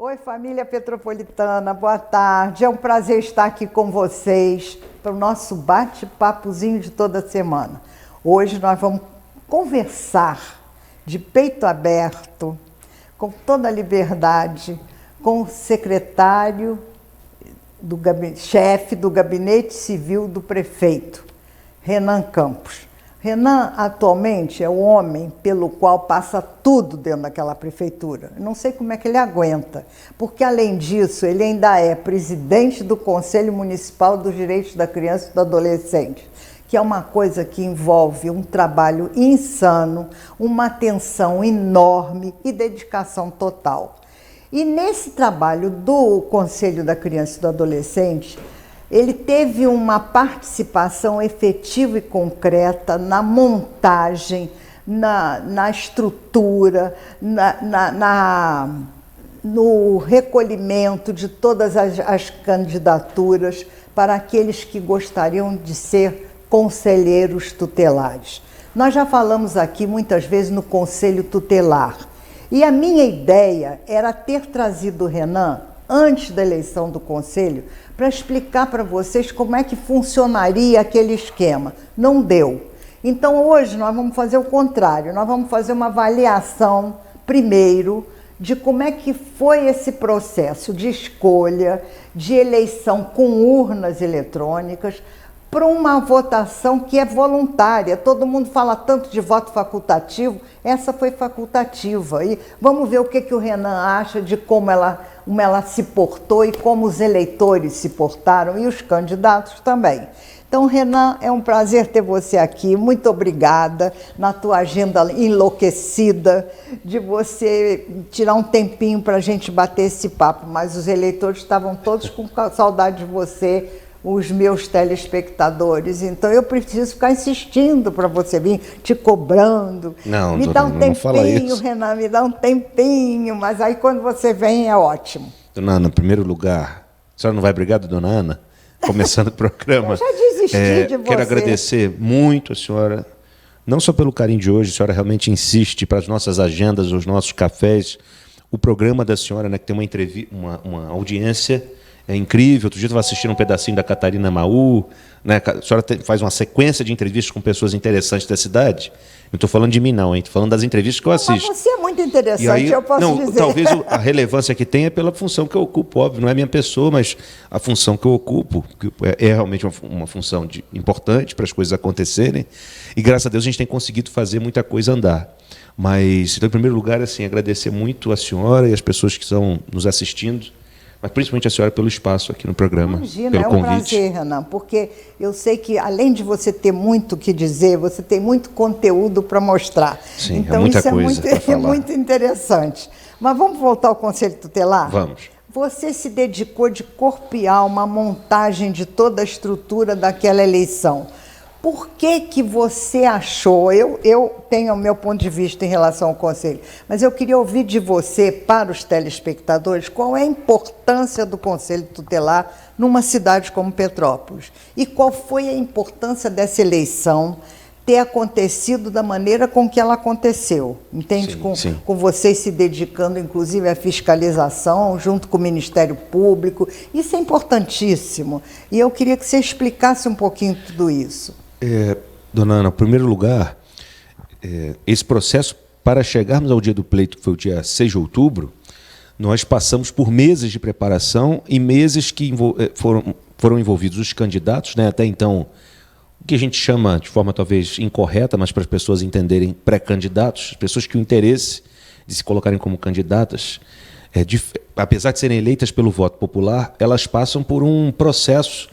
Oi, família Petropolitana, boa tarde. É um prazer estar aqui com vocês para o nosso bate-papozinho de toda semana. Hoje nós vamos conversar de peito aberto, com toda a liberdade, com o secretário, chefe do Gabinete Civil do Prefeito, Renan Campos. Renan, atualmente, é o homem pelo qual passa tudo dentro daquela prefeitura. Eu não sei como é que ele aguenta, porque, além disso, ele ainda é presidente do Conselho Municipal dos Direitos da Criança e do Adolescente, que é uma coisa que envolve um trabalho insano, uma atenção enorme e dedicação total. E nesse trabalho do Conselho da Criança e do Adolescente, ele teve uma participação efetiva e concreta na montagem, na estrutura, no recolhimento de todas as candidaturas para aqueles que gostariam de ser conselheiros tutelares. Nós já falamos aqui muitas vezes no Conselho Tutelar. E a minha ideia era ter trazido o Renan antes da eleição do Conselho para explicar para vocês como é que funcionaria aquele esquema. Não deu. Então hoje nós vamos fazer o contrário, nós vamos fazer uma avaliação primeiro de como é que foi esse processo de escolha, de eleição com urnas eletrônicas, para uma votação que é voluntária. Todo mundo fala tanto de voto facultativo, essa foi facultativa. E vamos ver o que o Renan acha de como ela se portou e como os eleitores se portaram e os candidatos também. Então, Renan, é um prazer ter você aqui. Muito obrigada na tua agenda enlouquecida de você tirar um tempinho para a gente bater esse papo. Mas os eleitores estavam todos com saudade de você, os meus telespectadores, então eu preciso ficar insistindo para você vir, te cobrando. Não, me dá um não fala tempinho, isso. Renan, me dá um tempinho, mas aí quando você vem é ótimo. Dona Ana, em primeiro lugar, a senhora não vai brigar, dona Ana? Começando o programa. Eu já desisti de você. Quero agradecer muito a senhora, não só pelo carinho de hoje, a senhora realmente insiste para as nossas agendas, os nossos cafés, o programa da senhora, né, que tem uma audiência incrível. Outro dia eu estava assistindo um pedacinho da Catarina Maú, né? A senhora faz uma sequência de entrevistas com pessoas interessantes da cidade. Não estou falando de mim, não, hein? Estou falando das entrevistas que eu assisto. Mas você é muito interessante, e aí, eu posso dizer. Talvez a relevância que tem é pela função que eu ocupo, óbvio, não é a minha pessoa, mas a função que eu ocupo, que é realmente uma função importante para as coisas acontecerem, e graças a Deus a gente tem conseguido fazer muita coisa andar. Mas, então, em primeiro lugar, assim, agradecer muito a senhora e as pessoas que estão nos assistindo, mas principalmente a senhora pelo espaço aqui no programa. Imagina, pelo convite. É um prazer, Renan, porque eu sei que, além de você ter muito o que dizer, você tem muito conteúdo para mostrar. Sim, então, muita isso coisa para falar. É muito interessante. Mas vamos voltar ao Conselho Tutelar? Vamos. Você se dedicou de corpo e alma à montagem de toda a estrutura daquela eleição. Por que você achou, eu tenho o meu ponto de vista em relação ao Conselho, mas eu queria ouvir de você, para os telespectadores, qual é a importância do Conselho Tutelar numa cidade como Petrópolis? E qual foi a importância dessa eleição ter acontecido da maneira com que ela aconteceu? Entende? Sim. Com vocês se dedicando, inclusive, à fiscalização, junto com o Ministério Público. Isso é importantíssimo. E eu queria que você explicasse um pouquinho tudo isso. Dona Ana, em primeiro lugar, esse processo, para chegarmos ao dia do pleito, que foi o dia 6 de outubro, nós passamos por meses de preparação e meses que foram envolvidos os candidatos, né? Até então, o que a gente chama, de forma talvez incorreta, mas para as pessoas entenderem, pré-candidatos, as pessoas que o interesse de se colocarem como candidatas, apesar de serem eleitas pelo voto popular, elas passam por um processo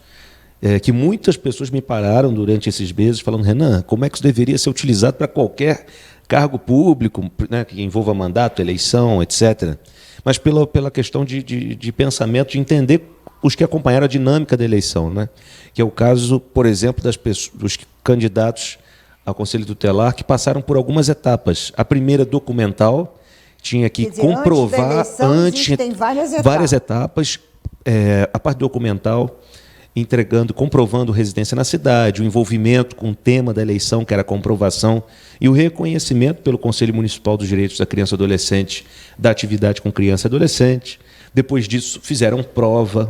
que muitas pessoas me pararam durante esses meses falando: Renan, como é que isso deveria ser utilizado para qualquer cargo público, né, que envolva mandato, eleição, etc. Mas pela questão de pensamento, de entender os que acompanharam a dinâmica da eleição, né? Que é o caso, por exemplo, dos candidatos ao Conselho Tutelar que passaram por algumas etapas. A primeira, documental, tinha que comprovar antes várias etapas. A parte documental entregando, comprovando residência na cidade, o envolvimento com o tema da eleição, que era a comprovação, e o reconhecimento pelo Conselho Municipal dos Direitos da Criança e Adolescente da atividade com criança e adolescente. Depois disso, fizeram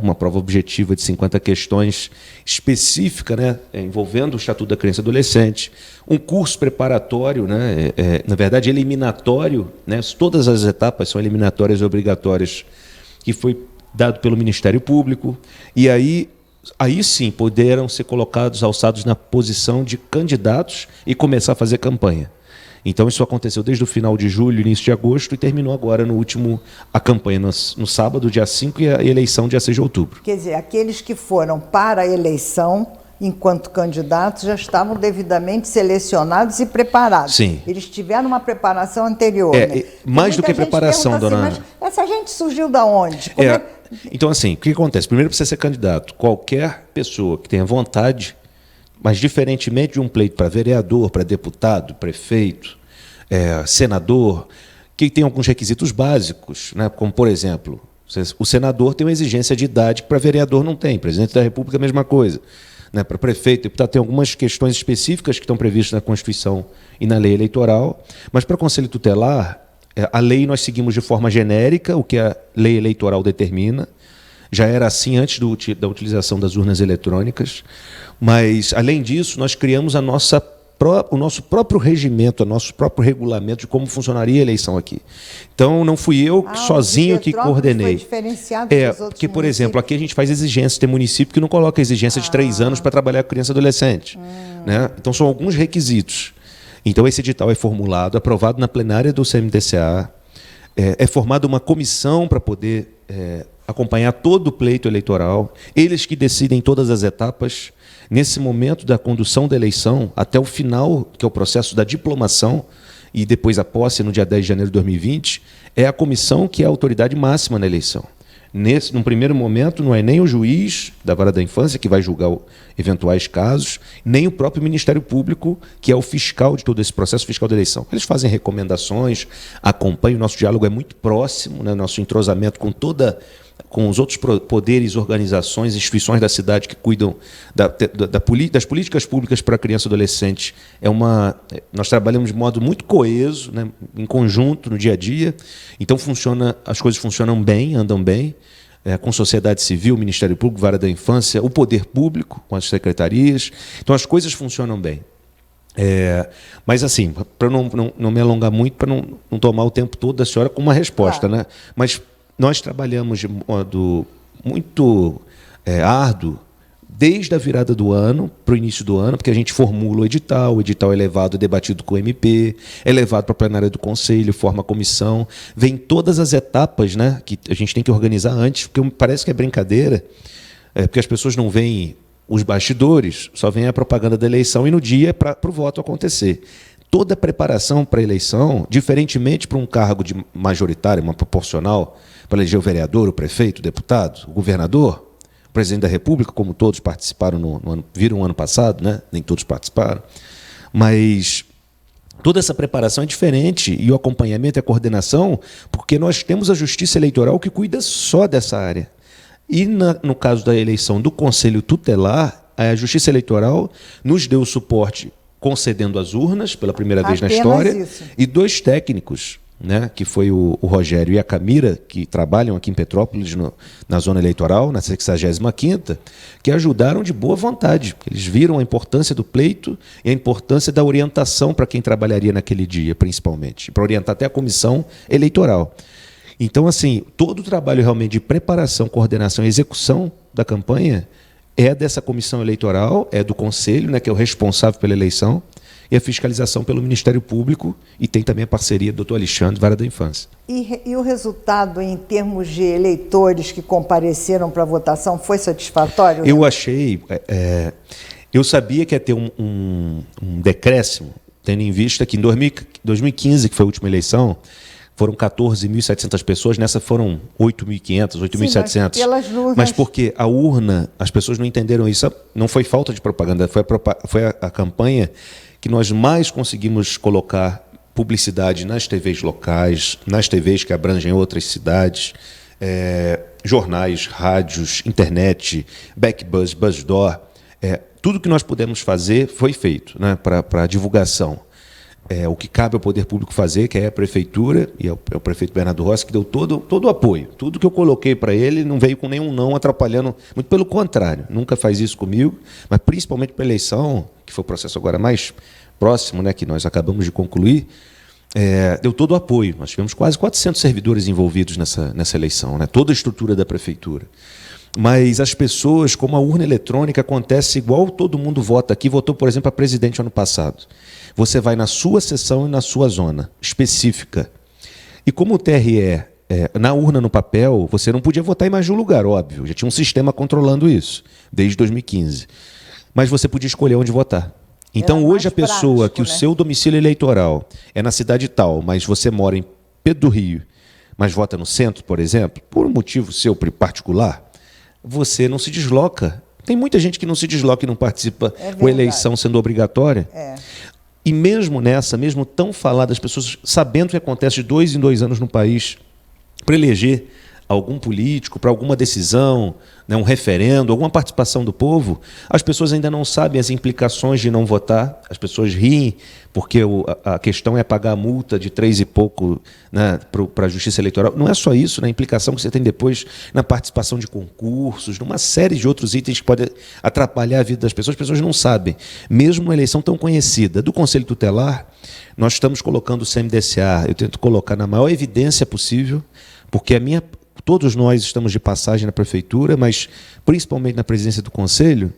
uma prova objetiva de 50 questões específica, né, envolvendo o Estatuto da Criança e Adolescente, um curso preparatório, né, na verdade, eliminatório, né, todas as etapas são eliminatórias e obrigatórias, que foi dado pelo Ministério Público, e aí sim puderam ser alçados na posição de candidatos e começar a fazer campanha. Então isso aconteceu desde o final de julho, início de agosto, e terminou agora a campanha no sábado, dia 5, e a eleição dia 6 de outubro. Quer dizer, aqueles que foram para a eleição enquanto candidatos já estavam devidamente selecionados e preparados. Sim. Eles tiveram uma preparação anterior. Né? Mais do que preparação, dona Ana. Mas essa gente surgiu da onde? Então, assim, o que acontece? Primeiro, precisa ser candidato. Qualquer pessoa que tenha vontade, mas diferentemente de um pleito para vereador, para deputado, prefeito, senador, que tem alguns requisitos básicos, né? Como, por exemplo, o senador tem uma exigência de idade que para vereador não tem, presidente da República a mesma coisa. Né, para prefeito, deputado, tem algumas questões específicas que estão previstas na Constituição e na lei eleitoral, mas para Conselho Tutelar, a lei nós seguimos de forma genérica, o que a lei eleitoral determina, já era assim antes da utilização das urnas eletrônicas, mas, além disso, nós criamos o nosso próprio regimento, o nosso próprio regulamento de como funcionaria a eleição aqui. Então, não fui eu sozinho que coordenei. Foi diferenciado dos outros porque, por exemplo, aqui a gente faz exigência, tem município que não coloca exigência de 3 anos para trabalhar com criança e adolescente. Né? Então, são alguns requisitos. Então, esse edital é formulado, aprovado na plenária do CMDCA, é formada uma comissão para poder acompanhar todo o pleito eleitoral, eles que decidem todas as etapas. Nesse momento da condução da eleição, até o final, que é o processo da diplomação, e depois a posse, no dia 10 de janeiro de 2020, é a comissão que é a autoridade máxima na eleição. Num primeiro momento, não é nem o juiz da Vara da Infância que vai julgar eventuais casos, nem o próprio Ministério Público, que é o fiscal de todo esse processo fiscal da eleição. Eles fazem recomendações, acompanham, o nosso diálogo é muito próximo, né, nosso entrosamento com os outros poderes, organizações, instituições da cidade que cuidam das políticas públicas para a criança e adolescente. Nós trabalhamos de modo muito coeso, né, em conjunto, no dia a dia. Então, as coisas funcionam bem, andam bem, com sociedade civil, Ministério Público, Vara da Infância, o poder público, com as secretarias. Então, as coisas funcionam bem. Mas, assim, para não me alongar muito, para não tomar o tempo todo da senhora com uma resposta, né? Mas nós trabalhamos de modo muito árduo desde a virada do ano para o início do ano, porque a gente formula o edital é levado, debatido com o MP, é levado para a plenária do Conselho, forma a comissão, vem todas as etapas, né, que a gente tem que organizar antes, porque parece que é brincadeira, porque as pessoas não veem os bastidores, só vem a propaganda da eleição e no dia para o voto acontecer. Toda a preparação para a eleição, diferentemente para um cargo de majoritário, uma proporcional, para eleger o vereador, o prefeito, o deputado, o governador, o presidente da República, como todos participaram viram no ano passado, né? Nem todos participaram, mas toda essa preparação é diferente e o acompanhamento e a coordenação, porque nós temos a Justiça Eleitoral que cuida só dessa área. E no caso da eleição do Conselho Tutelar, a Justiça Eleitoral nos deu o suporte concedendo as urnas pela primeira vez na história, isso. E 2 técnicos, né, que foi o Rogério e a Camira, que trabalham aqui em Petrópolis, na zona eleitoral, na 65ª, que ajudaram de boa vontade. Eles viram a importância do pleito e a importância da orientação para quem trabalharia naquele dia, principalmente, para orientar até a comissão eleitoral. Então, assim, todo o trabalho realmente de preparação, coordenação e execução da campanha é dessa comissão eleitoral, é do Conselho, né, que é o responsável pela eleição, e a fiscalização pelo Ministério Público, e tem também a parceria do Dr. Alexandre, Vara da Infância. E o resultado, em termos de eleitores que compareceram para a votação, foi satisfatório? Eu achei... eu sabia que ia ter um decréscimo, tendo em vista que em 2015, que foi a última eleição, foram 14.700 pessoas, nessa foram 8.500, 8.700. Mas porque a urna, as pessoas não entenderam isso, não foi falta de propaganda, foi a campanha que nós mais conseguimos colocar publicidade nas TVs locais, nas TVs que abrangem outras cidades, jornais, rádios, internet, Backbuzz, Buzzdoor, tudo que nós pudemos fazer foi feito, né, para divulgação. O que cabe ao poder público fazer, que é a prefeitura, e é o prefeito Bernardo Rossi, que deu todo o apoio. Tudo que eu coloquei para ele não veio com nenhum não atrapalhando, muito pelo contrário, nunca faz isso comigo, mas principalmente para a eleição, que foi o processo agora mais próximo, né, que nós acabamos de concluir, deu todo o apoio. Nós tivemos quase 400 servidores envolvidos nessa eleição, né, toda a estrutura da prefeitura. Mas as pessoas, como a urna eletrônica, acontece igual todo mundo vota aqui, votou, por exemplo, a presidente ano passado. Você vai na sua seção e na sua zona específica. E como o TRE, na urna no papel, você não podia votar em mais de um lugar, óbvio. Já tinha um sistema controlando isso, desde 2015. Mas você podia escolher onde votar. Então, hoje, a pessoa que o seu domicílio eleitoral é na cidade tal, mas você mora em Pedro do Rio, mas vota no centro, por exemplo, por um motivo seu particular, você não se desloca. Tem muita gente que não se desloca e não participa com a eleição sendo obrigatória. E mesmo nessa, mesmo tão falada, as pessoas sabendo o que acontece de 2 em 2 anos no país, para eleger algum político, para alguma decisão, né, um referendo, alguma participação do povo, as pessoas ainda não sabem as implicações de não votar, as pessoas riem, porque a questão é pagar a multa de 3 e pouco, né, para a Justiça Eleitoral. Não é só isso, né, a implicação que você tem depois na participação de concursos, numa série de outros itens que podem atrapalhar a vida das pessoas. As pessoas não sabem. Mesmo uma eleição tão conhecida do Conselho Tutelar, nós estamos colocando o CMDCA, eu tento colocar na maior evidência possível, porque todos nós estamos de passagem na prefeitura, mas principalmente na presidência do Conselho,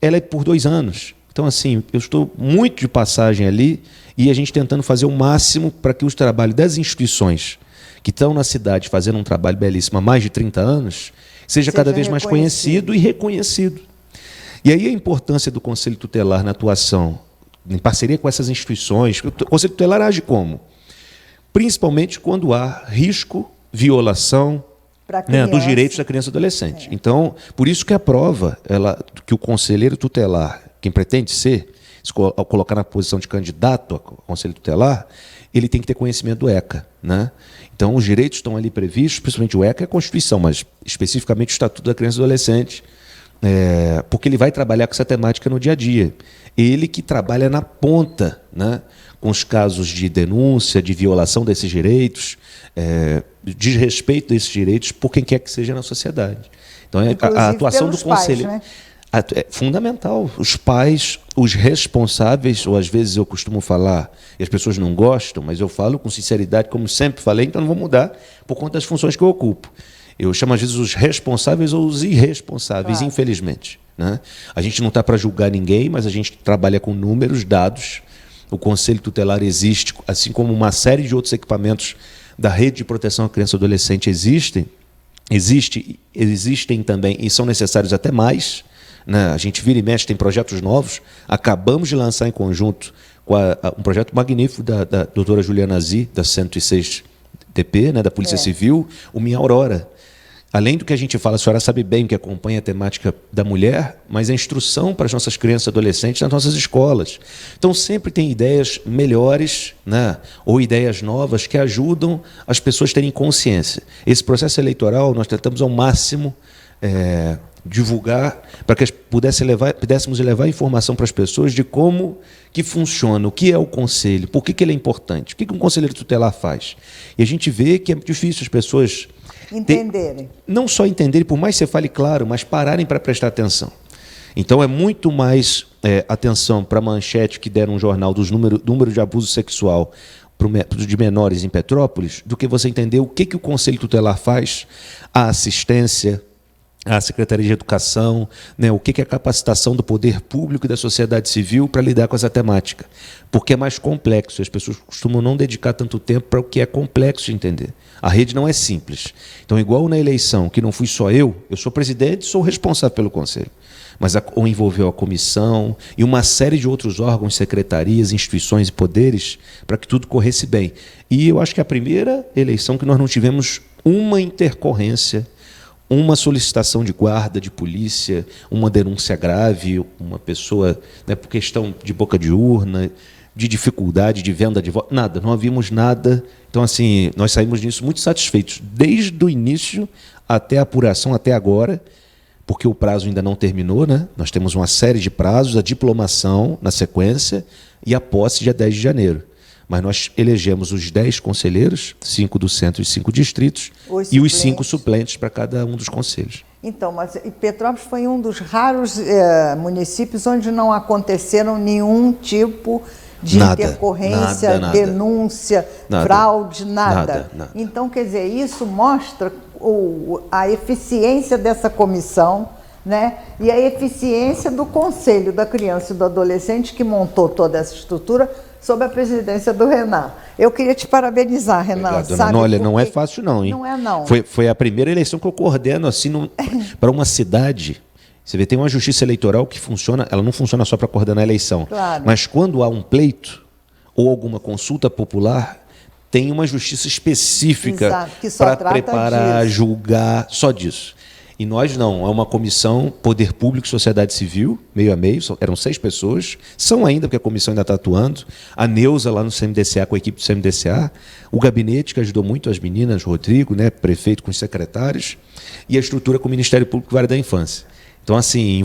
ela é por 2 anos. Então, assim, eu estou muito de passagem ali e a gente tentando fazer o máximo para que os trabalhos das instituições que estão na cidade fazendo um trabalho belíssimo há mais de 30 anos, seja cada vez mais conhecido e reconhecido. E aí a importância do Conselho Tutelar na atuação, em parceria com essas instituições. O Conselho Tutelar age como? Principalmente quando há risco, violação, né, dos direitos da criança e adolescente. Então, por isso que a prova, que o conselheiro tutelar, quem pretende ser, ao colocar na posição de candidato ao Conselho Tutelar, ele tem que ter conhecimento do ECA, né? Então, os direitos estão ali previstos, principalmente o ECA é a Constituição, mas especificamente o Estatuto da Criança e do Adolescente, porque ele vai trabalhar com essa temática no dia a dia. Ele que trabalha na ponta, né, com os casos de denúncia, de violação desses direitos, desrespeito desses direitos por quem quer que seja na sociedade. Então, a atuação do conselheiro, né, é fundamental. Os pais, os responsáveis, ou às vezes eu costumo falar, e as pessoas não gostam, mas eu falo com sinceridade, como sempre falei, então não vou mudar por conta das funções que eu ocupo. Eu chamo às vezes os responsáveis ou os irresponsáveis, infelizmente, né? A gente não está para julgar ninguém, mas a gente trabalha com números, dados. O Conselho Tutelar existe, assim como uma série de outros equipamentos da rede de proteção à criança e adolescente existem também, e são necessários até mais, né? A gente vira e mexe, tem projetos novos. Acabamos de lançar em conjunto com um projeto magnífico da doutora Juliana Zi, da 106 DP, né, da Polícia Civil, o Minha Aurora. Além do que a gente fala, a senhora sabe bem que acompanha a temática da mulher, mas a instrução para as nossas crianças e adolescentes nas nossas escolas. Então, sempre tem ideias melhores, né, ou ideias novas que ajudam as pessoas a terem consciência. Esse processo eleitoral, nós tentamos ao máximo divulgar, para que pudéssemos levar informação para as pessoas de como que funciona, o que é o conselho, por que ele é importante, o que um conselheiro tutelar faz. E a gente vê que é difícil as pessoas entenderem. Não só entenderem, por mais que você fale claro, mas pararem para prestar atenção. Então, é muito mais atenção para a manchete que deram um jornal dos número de abuso sexual de menores em Petrópolis, do que você entender o que o Conselho Tutelar faz, a assistência, a Secretaria de Educação, né, o que é a capacitação do poder público e da sociedade civil para lidar com essa temática. Porque é mais complexo, as pessoas costumam não dedicar tanto tempo para o que é complexo de entender. A rede não é simples. Então, igual na eleição, que não fui só eu sou presidente, sou responsável pelo Conselho, mas envolveu a comissão e uma série de outros órgãos, secretarias, instituições e poderes para que tudo corresse bem. E eu acho que é a primeira eleição que nós não tivemos uma intercorrência, uma solicitação de guarda, de polícia, uma denúncia grave, uma pessoa, né, por questão de boca de urna, de dificuldade, de venda de voto, nada, não havíamos nada. Então, assim, nós saímos disso muito satisfeitos, desde o início até a apuração, até agora, porque o prazo ainda não terminou, né? Nós temos uma série de prazos, a diplomação na sequência e a posse dia 10 de janeiro. Mas nós elegemos os 10 conselheiros, 5 do centro e 5 distritos, e os 5 suplentes para cada um dos conselhos. Então, mas Petrópolis foi um dos raros municípios onde não aconteceram nenhum tipo de intercorrência, denúncia, fraude, nada. Então, quer dizer, isso mostra a eficiência dessa comissão, né? E a eficiência do Conselho da Criança e do Adolescente, que montou toda essa estrutura sob a presidência do Renan. Eu queria te parabenizar, Renan. Obrigado, sabe? Olha, não é fácil não, hein? Não é não. Foi a primeira eleição que eu coordeno assim para uma cidade. Você vê, tem uma justiça eleitoral que funciona, ela não funciona só para coordenar a eleição. Claro. Mas quando há um pleito ou alguma consulta popular, tem uma justiça específica para preparar, disso. Julgar, só disso. E nós não, é uma comissão, Poder Público e Sociedade Civil, meio a meio, eram 6 pessoas, são ainda, porque a comissão ainda está atuando, a Neuza lá no CMDCA, com a equipe do CMDCA, o gabinete que ajudou muito as meninas, Rodrigo, né, prefeito com os secretários, e a estrutura com o Ministério Público e Vara da Infância. Então, assim,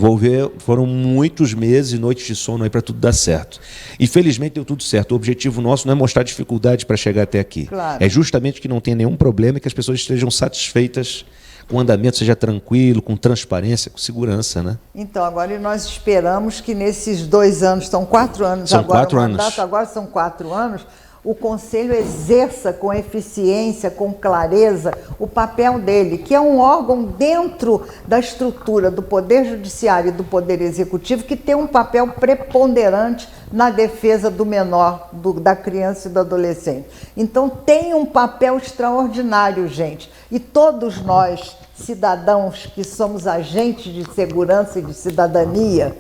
foram muitos meses e noites de sono aí para tudo dar certo. E, felizmente, deu tudo certo. O objetivo nosso não é mostrar dificuldade para chegar até aqui. Claro. É justamente que não tenha nenhum problema e que as pessoas estejam satisfeitas, que o andamento seja tranquilo, com transparência, com segurança, né? Então, agora nós esperamos que nesses 2 anos, são 4 anos são agora, 4 anos. Mandato agora são 4 anos, o Conselho exerça com eficiência, com clareza, o papel dele, que é um órgão dentro da estrutura do Poder Judiciário e do Poder Executivo, que tem um papel preponderante na defesa do menor, da criança e do adolescente. Então, tem um papel extraordinário, gente. E todos nós, cidadãos que somos agentes de segurança e de cidadania,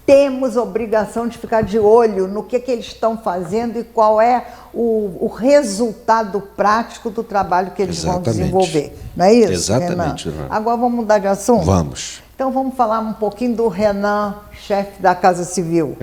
temos obrigação de ficar de olho no que eles estão fazendo e qual é o resultado prático do trabalho que eles vão desenvolver. Não é isso, Exatamente, Renan? Agora vamos mudar de assunto? Vamos. Então vamos falar um pouquinho do Renan, chefe da Casa Civil,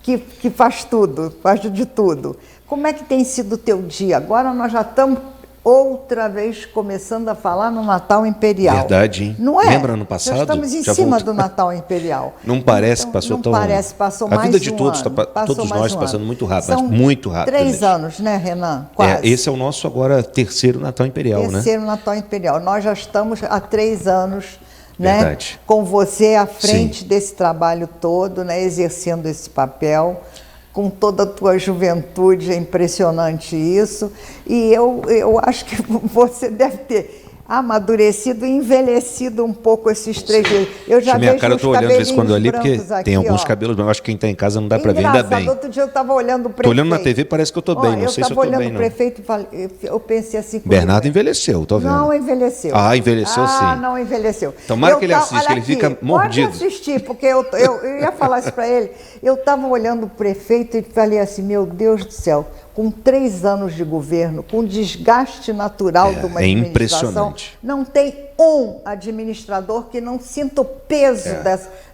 que faz tudo, faz de tudo. Como é que tem sido o teu dia? Agora nós já estamos outra vez começando a falar no Natal Imperial. Verdade, hein? Não é? Lembra ano passado? Já estamos em cima do Natal Imperial. Não parece que passou tão... Não parece, passou mais um ano. A vida de todos, todos nós passando muito rápido, São muito rápido. 3 anos, né, Renan? Quase. Esse é o nosso agora 3º Natal Imperial, né? 3º Natal Imperial. Nós já estamos há 3 anos, né, Verdade. com você à frente Sim. desse trabalho todo, né, exercendo esse papel. Com toda a tua juventude, é impressionante isso. E eu acho que você deve ter amadurecido e envelhecido um pouco esses 3 dias. Eu já minha vejo cara, eu estou olhando de vez em quando ali, porque aqui, tem alguns cabelos, mas eu acho que quem está em casa não dá para ver, ainda bem. Outro dia eu estava olhando o prefeito. Estou olhando na TV, parece que eu estou bem, não sei se eu estou bem, não. Eu estava olhando o prefeito e eu pensei assim... Bernardo envelheceu, estou vendo. Não envelheceu. Ah, envelheceu sim. Ah, não envelheceu. Tomara que ele assista, que ele fica mordido. Pode assistir, porque eu ia falar isso para ele. Eu estava olhando o prefeito e falei assim, meu Deus do céu, com 3 anos de governo, com desgaste natural de uma administração, impressionante. Não tem um administrador que não sinta o peso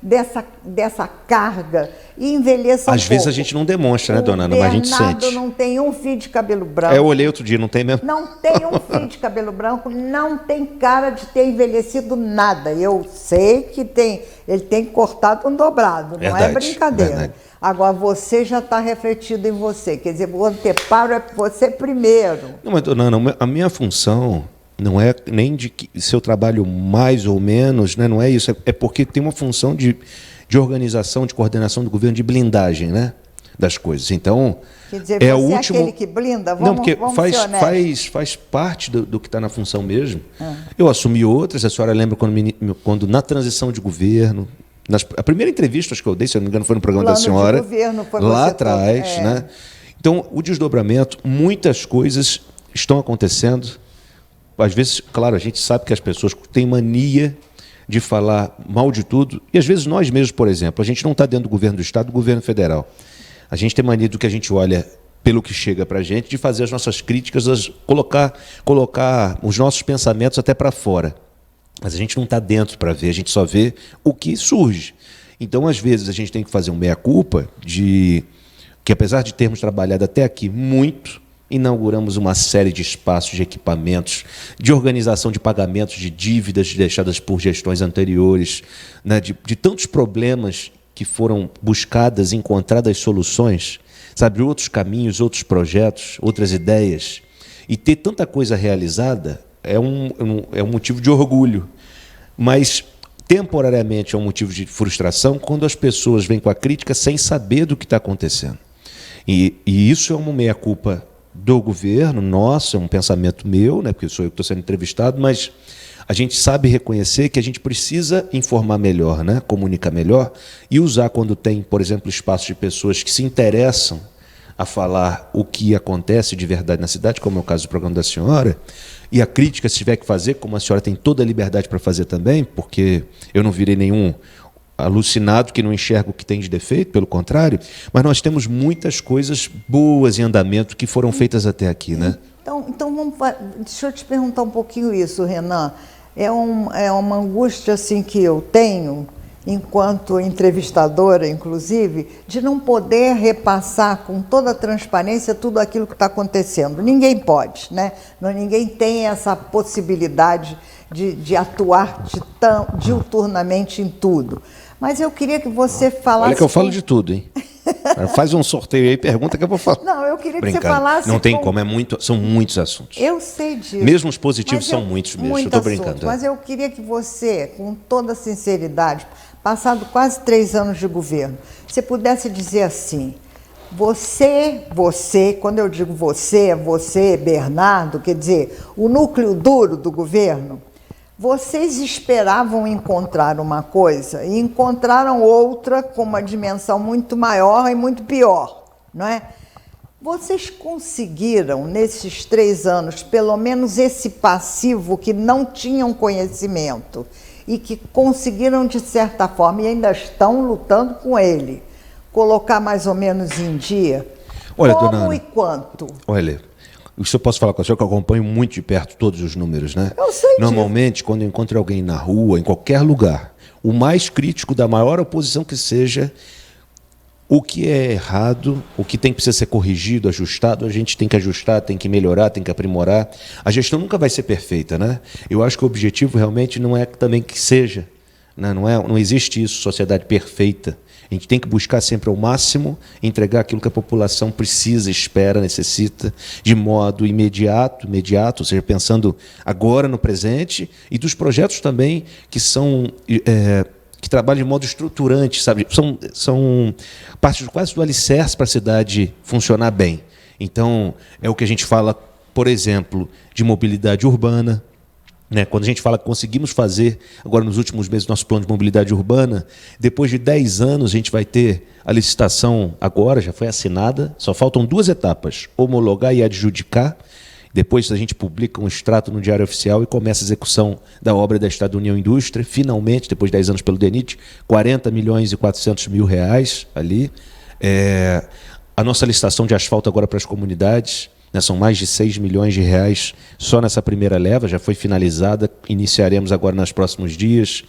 dessa carga e envelheça Às vezes a gente não demonstra, né, dona Ana, mas a gente sente. Bernardo não tem um fio de cabelo branco. Eu olhei outro dia, não tem mesmo? Não tem um fio de cabelo branco, não tem cara de ter envelhecido nada. Eu sei que ele tem cortado um dobrado, não é brincadeira. Verdade. Agora, você já está refletido em você, quer dizer, o anteparo é você primeiro. Não, mas, dona Ana, a minha função não é nem de que se eu trabalho mais ou menos, né? Não é isso, é porque tem uma função de organização, de coordenação do governo, de blindagem, né, das coisas. Então, quer dizer, você é aquele que blinda? Não, porque faz parte do que está na função mesmo. Eu assumi outras, a senhora lembra quando na transição de governo, a primeira entrevista acho que eu dei, se eu não me engano, foi no programa da senhora, lá atrás, né? Então, o desdobramento, muitas coisas estão acontecendo. Às vezes, claro, a gente sabe que as pessoas têm mania de falar mal de tudo, e às vezes nós mesmos, por exemplo, a gente não está dentro do governo do Estado, do governo federal. A gente tem mania do que a gente olha pelo que chega para a gente, de fazer as nossas críticas, colocar os nossos pensamentos até para fora. Mas a gente não está dentro para ver, a gente só vê o que surge. Então, às vezes, a gente tem que fazer um meia-culpa de que apesar de termos trabalhado até aqui muito, inauguramos uma série de espaços, de equipamentos, de organização de pagamentos de dívidas deixadas por gestões anteriores, né, de tantos problemas que foram buscadas, encontradas soluções, sabe, outros caminhos, outros projetos, outras ideias. E ter tanta coisa realizada é um motivo de orgulho, mas temporariamente é um motivo de frustração quando as pessoas vêm com a crítica sem saber do que está acontecendo. E isso é uma meia-culpa do governo, nosso, é um pensamento meu, né, porque sou eu que estou sendo entrevistado, mas a gente sabe reconhecer que a gente precisa informar melhor, né, comunicar melhor e usar quando tem, por exemplo, espaços de pessoas que se interessam a falar o que acontece de verdade na cidade, como é o caso do programa da senhora, e a crítica, se tiver que fazer, como a senhora tem toda a liberdade para fazer também, porque eu não virei nenhum alucinado que não enxerga o que tem de defeito, pelo contrário, mas nós temos muitas coisas boas em andamento que foram feitas até aqui, né? Então deixa eu te perguntar um pouquinho isso, Renan. É uma angústia assim que eu tenho, enquanto entrevistadora, inclusive, de não poder repassar com toda a transparência tudo aquilo que está acontecendo. Ninguém pode, né? Ninguém tem essa possibilidade de atuar diuturnamente em tudo. Mas eu queria que você falasse... Olha que eu falo de tudo, hein? Faz um sorteio aí, pergunta que eu vou falar. Não, eu queria que você falasse... Não tem como, são muitos assuntos. Eu sei disso. Mesmo os positivos são muitos mesmo, eu estou brincando. Mas eu queria que você, com toda sinceridade, passado quase 3 anos de governo, você pudesse dizer assim, você, quando eu digo você, Bernardo, quer dizer, o núcleo duro do governo, vocês esperavam encontrar uma coisa e encontraram outra com uma dimensão muito maior e muito pior, não é? Vocês conseguiram, nesses 3 anos, pelo menos esse passivo que não tinham conhecimento e que conseguiram, de certa forma, e ainda estão lutando com ele, colocar mais ou menos em dia? Olha, como dona Ana, e quanto? Olha, isso eu posso falar com a senhora, que eu acompanho muito de perto todos os números, né? Eu sei disso. Normalmente, quando eu encontro alguém na rua, em qualquer lugar, o mais crítico da maior oposição que seja, o que é errado, o que tem que precisar ser corrigido, ajustado, a gente tem que ajustar, tem que melhorar, tem que aprimorar. A gestão nunca vai ser perfeita, né? Eu acho que o objetivo realmente não é também que seja, né? Não existe isso, sociedade perfeita. A gente tem que buscar sempre ao máximo entregar aquilo que a população precisa, espera, necessita, de modo imediato, ou seja, pensando agora no presente, e dos projetos também que são que trabalham de modo estruturante, sabe? São parte quase do alicerce para a cidade funcionar bem. Então, é o que a gente fala, por exemplo, de mobilidade urbana, né? Quando a gente fala que conseguimos fazer, agora nos últimos meses, nosso plano de mobilidade urbana, depois de 10 anos a gente vai ter a licitação agora, já foi assinada, só faltam 2 etapas, homologar e adjudicar. Depois a gente publica um extrato no Diário Oficial e começa a execução da obra da Estado União Indústria, finalmente, depois de 10 anos pelo DENIT, 40 milhões e 400 mil reais ali. A nossa licitação de asfalto agora para as comunidades, né, são mais de 6 milhões de reais só nessa primeira leva, já foi finalizada, iniciaremos agora nos próximos dias.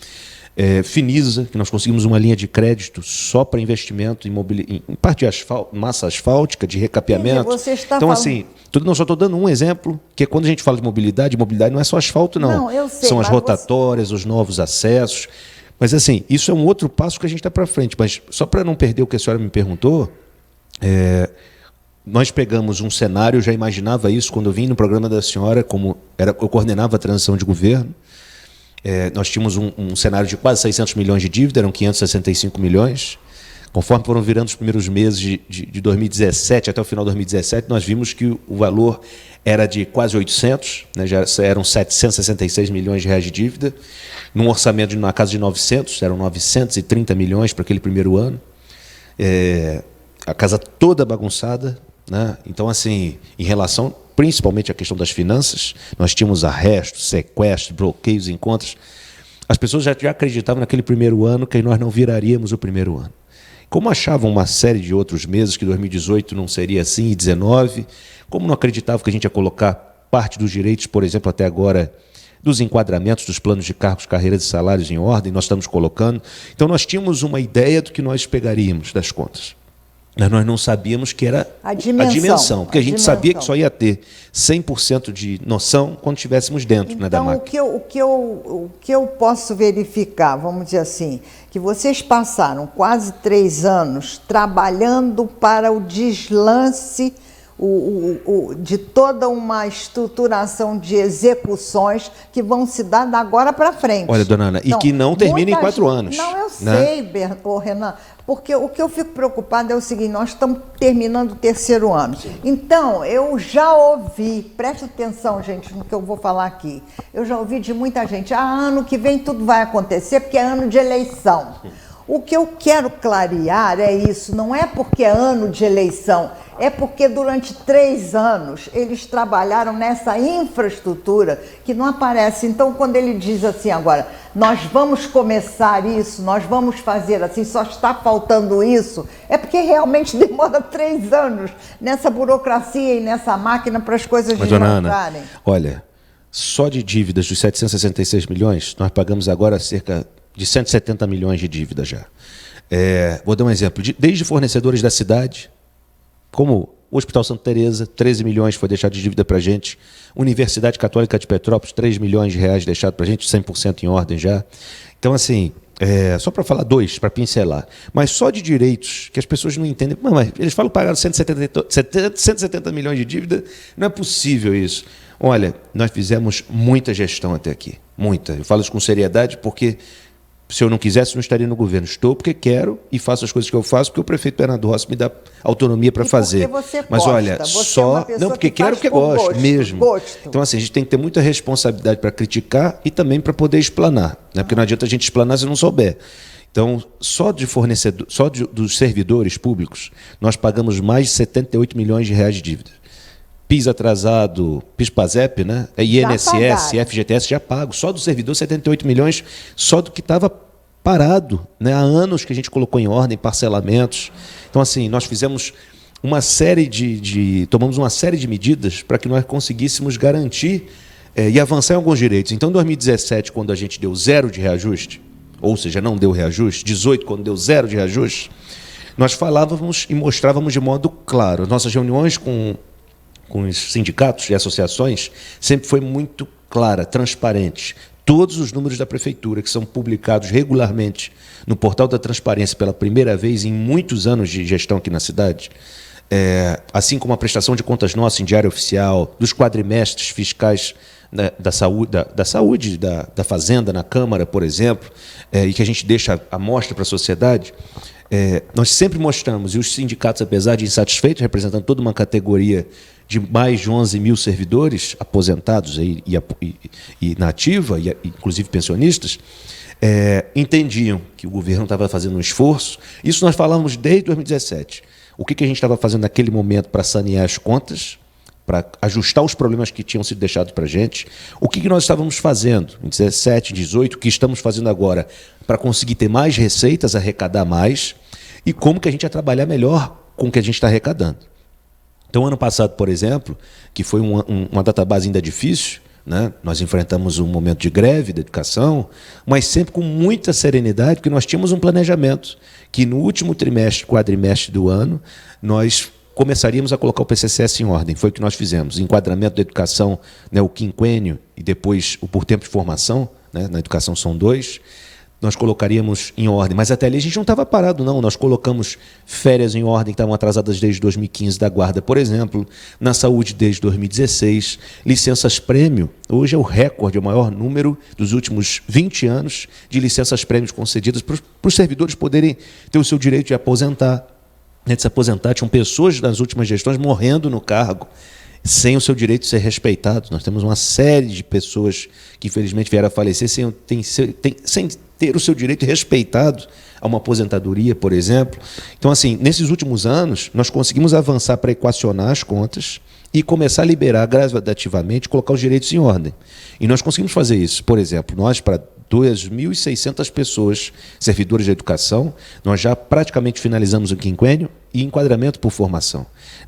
Finisa, que nós conseguimos uma linha de crédito só para investimento em parte de massa asfáltica, de recapeamento. Então, assim, não só estou dando um exemplo, que é quando a gente fala de mobilidade não é só asfalto, não. Não, eu sei, são as rotatórias, os novos acessos. Mas, assim, isso é um outro passo que a gente está para frente. Mas, só para não perder o que a senhora me perguntou, nós pegamos um cenário, eu já imaginava isso quando eu vim no programa da senhora, eu coordenava a transição de governo. Nós tínhamos um cenário de quase 600 milhões de dívida, eram 565 milhões. Conforme foram virando os primeiros meses de 2017 até o final de 2017, nós vimos que o valor era de quase 800, né, já eram 766 milhões de reais de dívida, num orçamento na casa de 900, eram 930 milhões para aquele primeiro ano. A casa toda bagunçada, né? Então, assim, em relação principalmente à questão das finanças, nós tínhamos arrestos, sequestros, bloqueios, encontros. As pessoas já acreditavam naquele primeiro ano que nós não viraríamos o primeiro ano. Como achavam uma série de outros meses que 2018 não seria assim, e 2019, como não acreditavam que a gente ia colocar parte dos direitos, por exemplo, até agora, dos enquadramentos dos planos de cargos, carreiras e salários em ordem, nós estamos colocando. Então, nós tínhamos uma ideia do que nós pegaríamos das contas. Mas nós não sabíamos que era a dimensão. Porque a gente sabia que só ia ter 100% de noção quando estivéssemos dentro, então, da máquina. O que eu posso verificar, vamos dizer assim, que vocês passaram quase 3 anos trabalhando para o deslance de toda uma estruturação de execuções que vão se dar da agora para frente. Olha, dona Ana, e que não termina em 4 anos. Não, eu sei, Renan, porque o que eu fico preocupada é o seguinte, nós estamos terminando o 3º ano. Sim. Então, eu já ouvi, preste atenção, gente, no que eu vou falar aqui, eu já ouvi de muita gente, ano que vem tudo vai acontecer porque é ano de eleição. O que eu quero clarear é isso, não é porque é ano de eleição, é porque durante 3 anos eles trabalharam nessa infraestrutura que não aparece. Então, quando ele diz assim agora, nós vamos começar isso, nós vamos fazer assim, só está faltando isso, é porque realmente demora 3 anos nessa burocracia e nessa máquina para as coisas desmontarem. Olha, só de dívidas dos 766 milhões, nós pagamos agora cerca de 170 milhões de dívida já. Vou dar um exemplo. Desde fornecedores da cidade, como o Hospital Santa Teresa, 13 milhões foi deixado de dívida para a gente. Universidade Católica de Petrópolis, 3 milhões de reais deixado para a gente, 100% em ordem já. Então, assim, só para falar 2, para pincelar. Mas só de direitos, que as pessoas não entendem. Mas eles falam que pagaram 170 milhões de dívida, não é possível isso. Olha, nós fizemos muita gestão até aqui, muita. Eu falo isso com seriedade porque... Se eu não quisesse, não estaria no governo. Estou porque quero e faço as coisas que eu faço porque o prefeito Bernardo Rossi me dá autonomia para fazer. Você Mas gosta, olha, só não porque quero, porque gosto mesmo. Então assim, a gente tem que ter muita responsabilidade para criticar e também para poder explanar, né? Porque não adianta a gente explanar se não souber. Então, só de fornecedor, dos servidores públicos, nós pagamos mais de 78 milhões de reais de dívida. PIS atrasado, PIS-PASEP, né? INSS, FGTS já pago. Só do servidor, 78 milhões, só do que estava parado, né? Há anos que a gente colocou em ordem, parcelamentos. Então, assim, nós fizemos uma série tomamos uma série de medidas para que nós conseguíssemos garantir e avançar em alguns direitos. Então, em 2017, quando a gente deu 0 de reajuste, ou seja, não deu reajuste, 18, quando deu 0 de reajuste, nós falávamos e mostrávamos de modo claro. Nossas reuniões com os sindicatos e associações, sempre foi muito clara, transparente. Todos os números da prefeitura, que são publicados regularmente no portal da transparência pela primeira vez em muitos anos de gestão aqui na cidade, assim como a prestação de contas nossa em diário oficial, dos quadrimestres fiscais da saúde, da Fazenda, na Câmara, por exemplo, e que a gente deixa a mostra para a sociedade, nós sempre mostramos, e os sindicatos, apesar de insatisfeitos, representando toda uma categoria de mais de 11 mil servidores aposentados e na ativa, e inclusive pensionistas, entendiam que o governo estava fazendo um esforço. Isso nós falamos desde 2017. O que a gente estava fazendo naquele momento para sanear as contas, para ajustar os problemas que tinham sido deixados para a gente, o que nós estávamos fazendo em 17, 18, o que estamos fazendo agora para conseguir ter mais receitas, arrecadar mais, e como que a gente ia trabalhar melhor com o que a gente está arrecadando. Então, ano passado, por exemplo, que foi uma database ainda difícil, né? Nós enfrentamos um momento de greve da educação, mas sempre com muita serenidade, porque nós tínhamos um planejamento, que no último quadrimestre do ano, nós começaríamos a colocar o PCCS em ordem. Foi o que nós fizemos. Enquadramento da educação, né, o quinquênio, e depois o por tempo de formação, né, na educação são 2, nós colocaríamos em ordem. Mas até ali a gente não estava parado, não. Nós colocamos férias em ordem, que estavam atrasadas desde 2015 da Guarda, por exemplo, na saúde desde 2016, licenças-prêmio. Hoje é o recorde, é o maior número dos últimos 20 anos de licenças-prêmios concedidas para os servidores poderem ter o seu direito de aposentar. De se aposentar, tinham pessoas nas últimas gestões morrendo no cargo, sem o seu direito de ser respeitado. Nós temos uma série de pessoas que, infelizmente, vieram a falecer sem ter o seu direito respeitado a uma aposentadoria, por exemplo. Então, assim, nesses últimos anos, nós conseguimos avançar para equacionar as contas e começar a liberar gradativamente, colocar os direitos em ordem. E nós conseguimos fazer isso. Por exemplo, nós, para 2.600 pessoas, servidores de educação, nós já praticamente finalizamos o quinquênio e enquadramento por formação.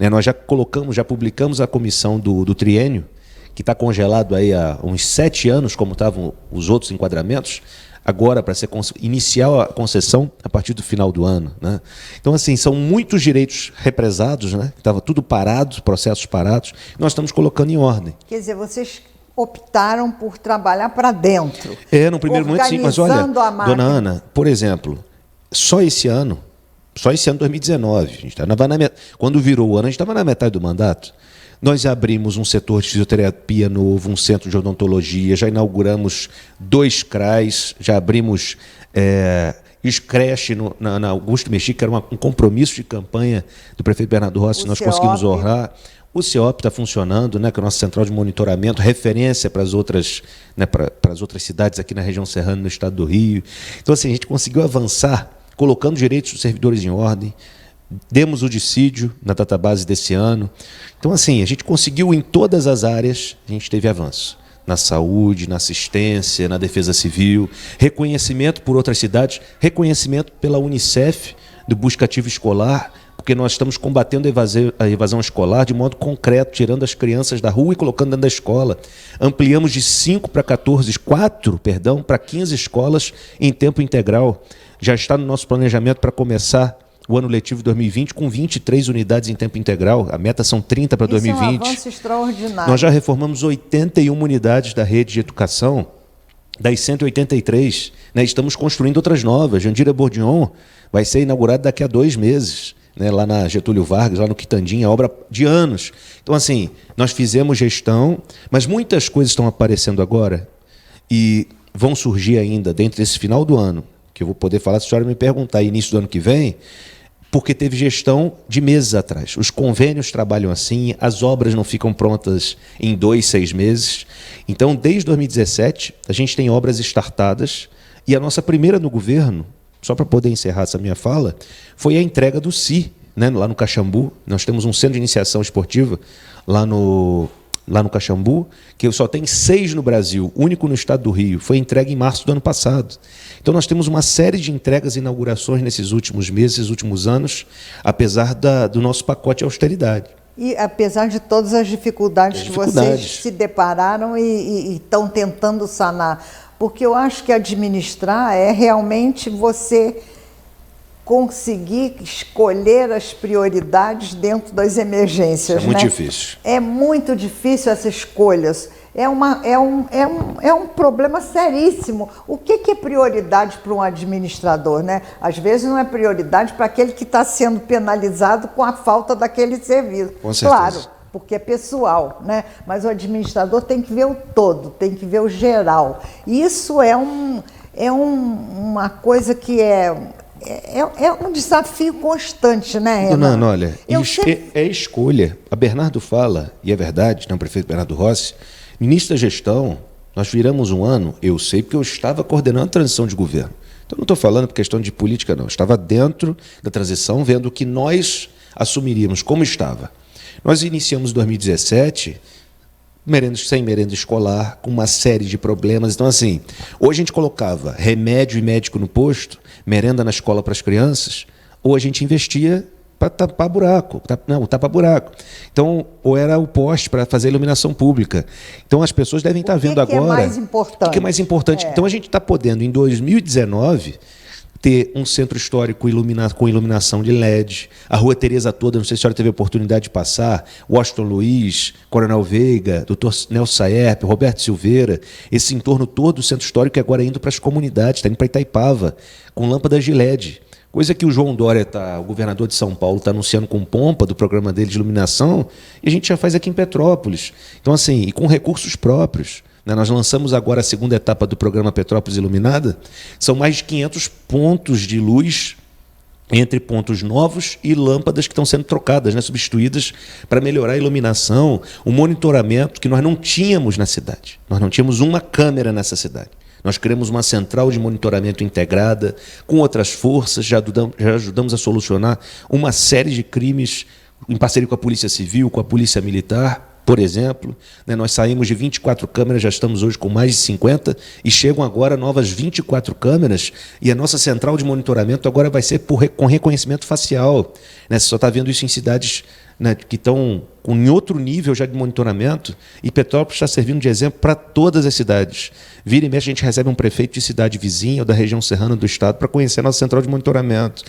Nós já publicamos a comissão do triênio, que está congelado aí há uns 7 anos, como estavam os outros enquadramentos. agora para iniciar a concessão a partir do final do ano, né? Então, assim, são muitos direitos represados, né? Estava tudo parado, processos parados, nós estamos colocando em ordem. Quer dizer, vocês optaram por trabalhar para dentro. No primeiro momento sim, mas olha, dona Ana, por exemplo, só esse ano 2019, a gente quando virou o ano, a gente estava na metade do mandato. Nós abrimos um setor de fisioterapia novo, um centro de odontologia, já inauguramos 2 CRAs, já abrimos creche na Augusto Mexica, que era um compromisso de campanha do prefeito Bernardo Rossi, nós conseguimos honrar. O CEOP está funcionando, né, que é a nossa central de monitoramento, referência para as outras, né, para as outras cidades aqui na região serrana, no estado do Rio. Então, assim, a gente conseguiu avançar, colocando direitos dos servidores em ordem, demos o dissídio na database desse ano. Então, assim, a gente conseguiu em todas as áreas, a gente teve avanço. Na saúde, na assistência, na defesa civil, reconhecimento por outras cidades, reconhecimento pela Unicef do busca ativo escolar, porque nós estamos combatendo a evasão escolar de modo concreto, tirando as crianças da rua e colocando dentro da escola. Ampliamos de 4 para 15 escolas em tempo integral. Já está no nosso planejamento para começar o ano letivo 2020 com 23 unidades em tempo integral. A meta são 30 para 2020. Isso é um avanço extraordinário. Nós já reformamos 81 unidades da rede de educação, das 183. Né? Estamos construindo outras novas. Jandira Bourdion vai ser inaugurada daqui a 2 meses. Né, lá na Getúlio Vargas, lá no Quitandinha, obra de anos. Então, assim, nós fizemos gestão, mas muitas coisas estão aparecendo agora e vão surgir ainda dentro desse final do ano, que eu vou poder falar se a senhora me perguntar início do ano que vem, porque teve gestão de meses atrás. Os convênios trabalham assim, as obras não ficam prontas em 2, 6 meses. Então, desde 2017, a gente tem obras startadas e a nossa primeira no governo, só para poder encerrar essa minha fala, foi a entrega do CI, né, lá no Caxambu. Nós temos um centro de iniciação esportiva lá no Caxambu, que só tem 6 no Brasil, único no estado do Rio. Foi entregue em março do ano passado. Então nós temos uma série de entregas e inaugurações nesses últimos meses, esses últimos anos, apesar do nosso pacote de austeridade. E apesar de todas as dificuldades que vocês se depararam e estão tentando sanar. Porque eu acho que administrar é realmente você conseguir escolher as prioridades dentro das emergências. É muito difícil. É muito difícil essas escolhas. É um problema seríssimo. O que é prioridade para um administrador, né? Às vezes não é prioridade para aquele que está sendo penalizado com a falta daquele serviço. Com certeza. Claro, porque é pessoal, né? Mas o administrador tem que ver o todo, tem que ver o geral. Isso uma coisa que é um desafio constante, né, Renato? Dona Ana, olha, é escolha. A Bernardo fala, e é verdade, né, o prefeito Bernardo Rossi, no início da gestão, nós viramos um ano, eu sei porque eu estava coordenando a transição de governo. Então não estou falando por questão de política, não. Eu estava dentro da transição, vendo o que nós assumiríamos, como estava. Nós iniciamos em 2017 sem merenda escolar, com uma série de problemas. Então, assim, ou a gente colocava remédio e médico no posto, merenda na escola para as crianças, ou a gente investia para tapar buraco. Tapa-buraco. Então, ou era o poste para fazer iluminação pública. Então, as pessoas devem estar vendo agora... O que é mais importante? O que é mais importante? Então, a gente está podendo, em 2019... ter um centro histórico com iluminação de LED, a Rua Teresa toda, não sei se a senhora teve a oportunidade de passar, Washington Luiz, Coronel Veiga, Dr. Nelson Saerp, Roberto Silveira, esse entorno todo do centro histórico que agora é indo para as comunidades, está indo para Itaipava, com lâmpadas de LED. Coisa que o João Dória, o governador de São Paulo, está anunciando com pompa do programa dele de iluminação, e a gente já faz aqui em Petrópolis. Então, assim, e com recursos próprios. Nós lançamos agora a segunda etapa do programa Petrópolis Iluminada. São mais de 500 pontos de luz, entre pontos novos e lâmpadas que estão sendo trocadas, né, substituídas, para melhorar a iluminação, o monitoramento que nós não tínhamos na cidade. Nós não tínhamos uma câmera nessa cidade. Nós criamos uma central de monitoramento integrada, com outras forças, já ajudamos a solucionar uma série de crimes em parceria com a Polícia Civil, com a Polícia Militar. Por exemplo, nós saímos de 24 câmeras, já estamos hoje com mais de 50, e chegam agora novas 24 câmeras, e a nossa central de monitoramento agora vai ser com reconhecimento facial. Você só está vendo isso em cidades né, que estão em outro nível já de monitoramento, e Petrópolis está servindo de exemplo para todas as cidades. Vira e mexe, a gente recebe um prefeito de cidade vizinha ou da região serrana do estado para conhecer a nossa central de monitoramento.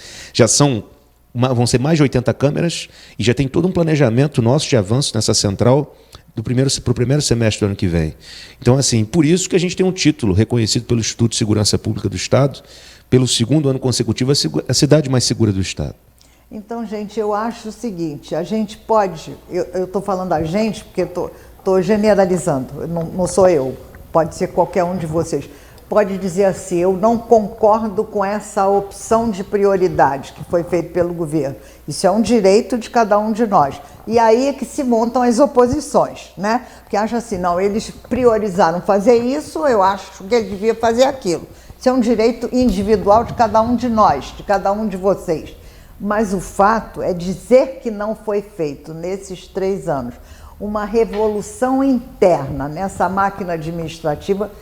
Vão ser mais de 80 câmeras e já tem todo um planejamento nosso de avanço nessa central para o primeiro semestre do ano que vem. Então, assim, por isso que a gente tem um título reconhecido pelo Instituto de Segurança Pública do Estado, pelo segundo ano consecutivo, a cidade mais segura do Estado. Então, gente, eu acho o seguinte, a gente pode, eu estou falando a gente porque estou generalizando, não sou eu, pode ser qualquer um de vocês. Pode dizer assim, eu não concordo com essa opção de prioridade que foi feita pelo governo. Isso é um direito de cada um de nós. E aí é que se montam as oposições, né? Porque acham assim, não, eles priorizaram fazer isso, eu acho que ele devia fazer aquilo. Isso é um direito individual de cada um de nós, de cada um de vocês. Mas o fato é dizer que não foi feito nesses 3 anos uma revolução interna nessa máquina administrativa,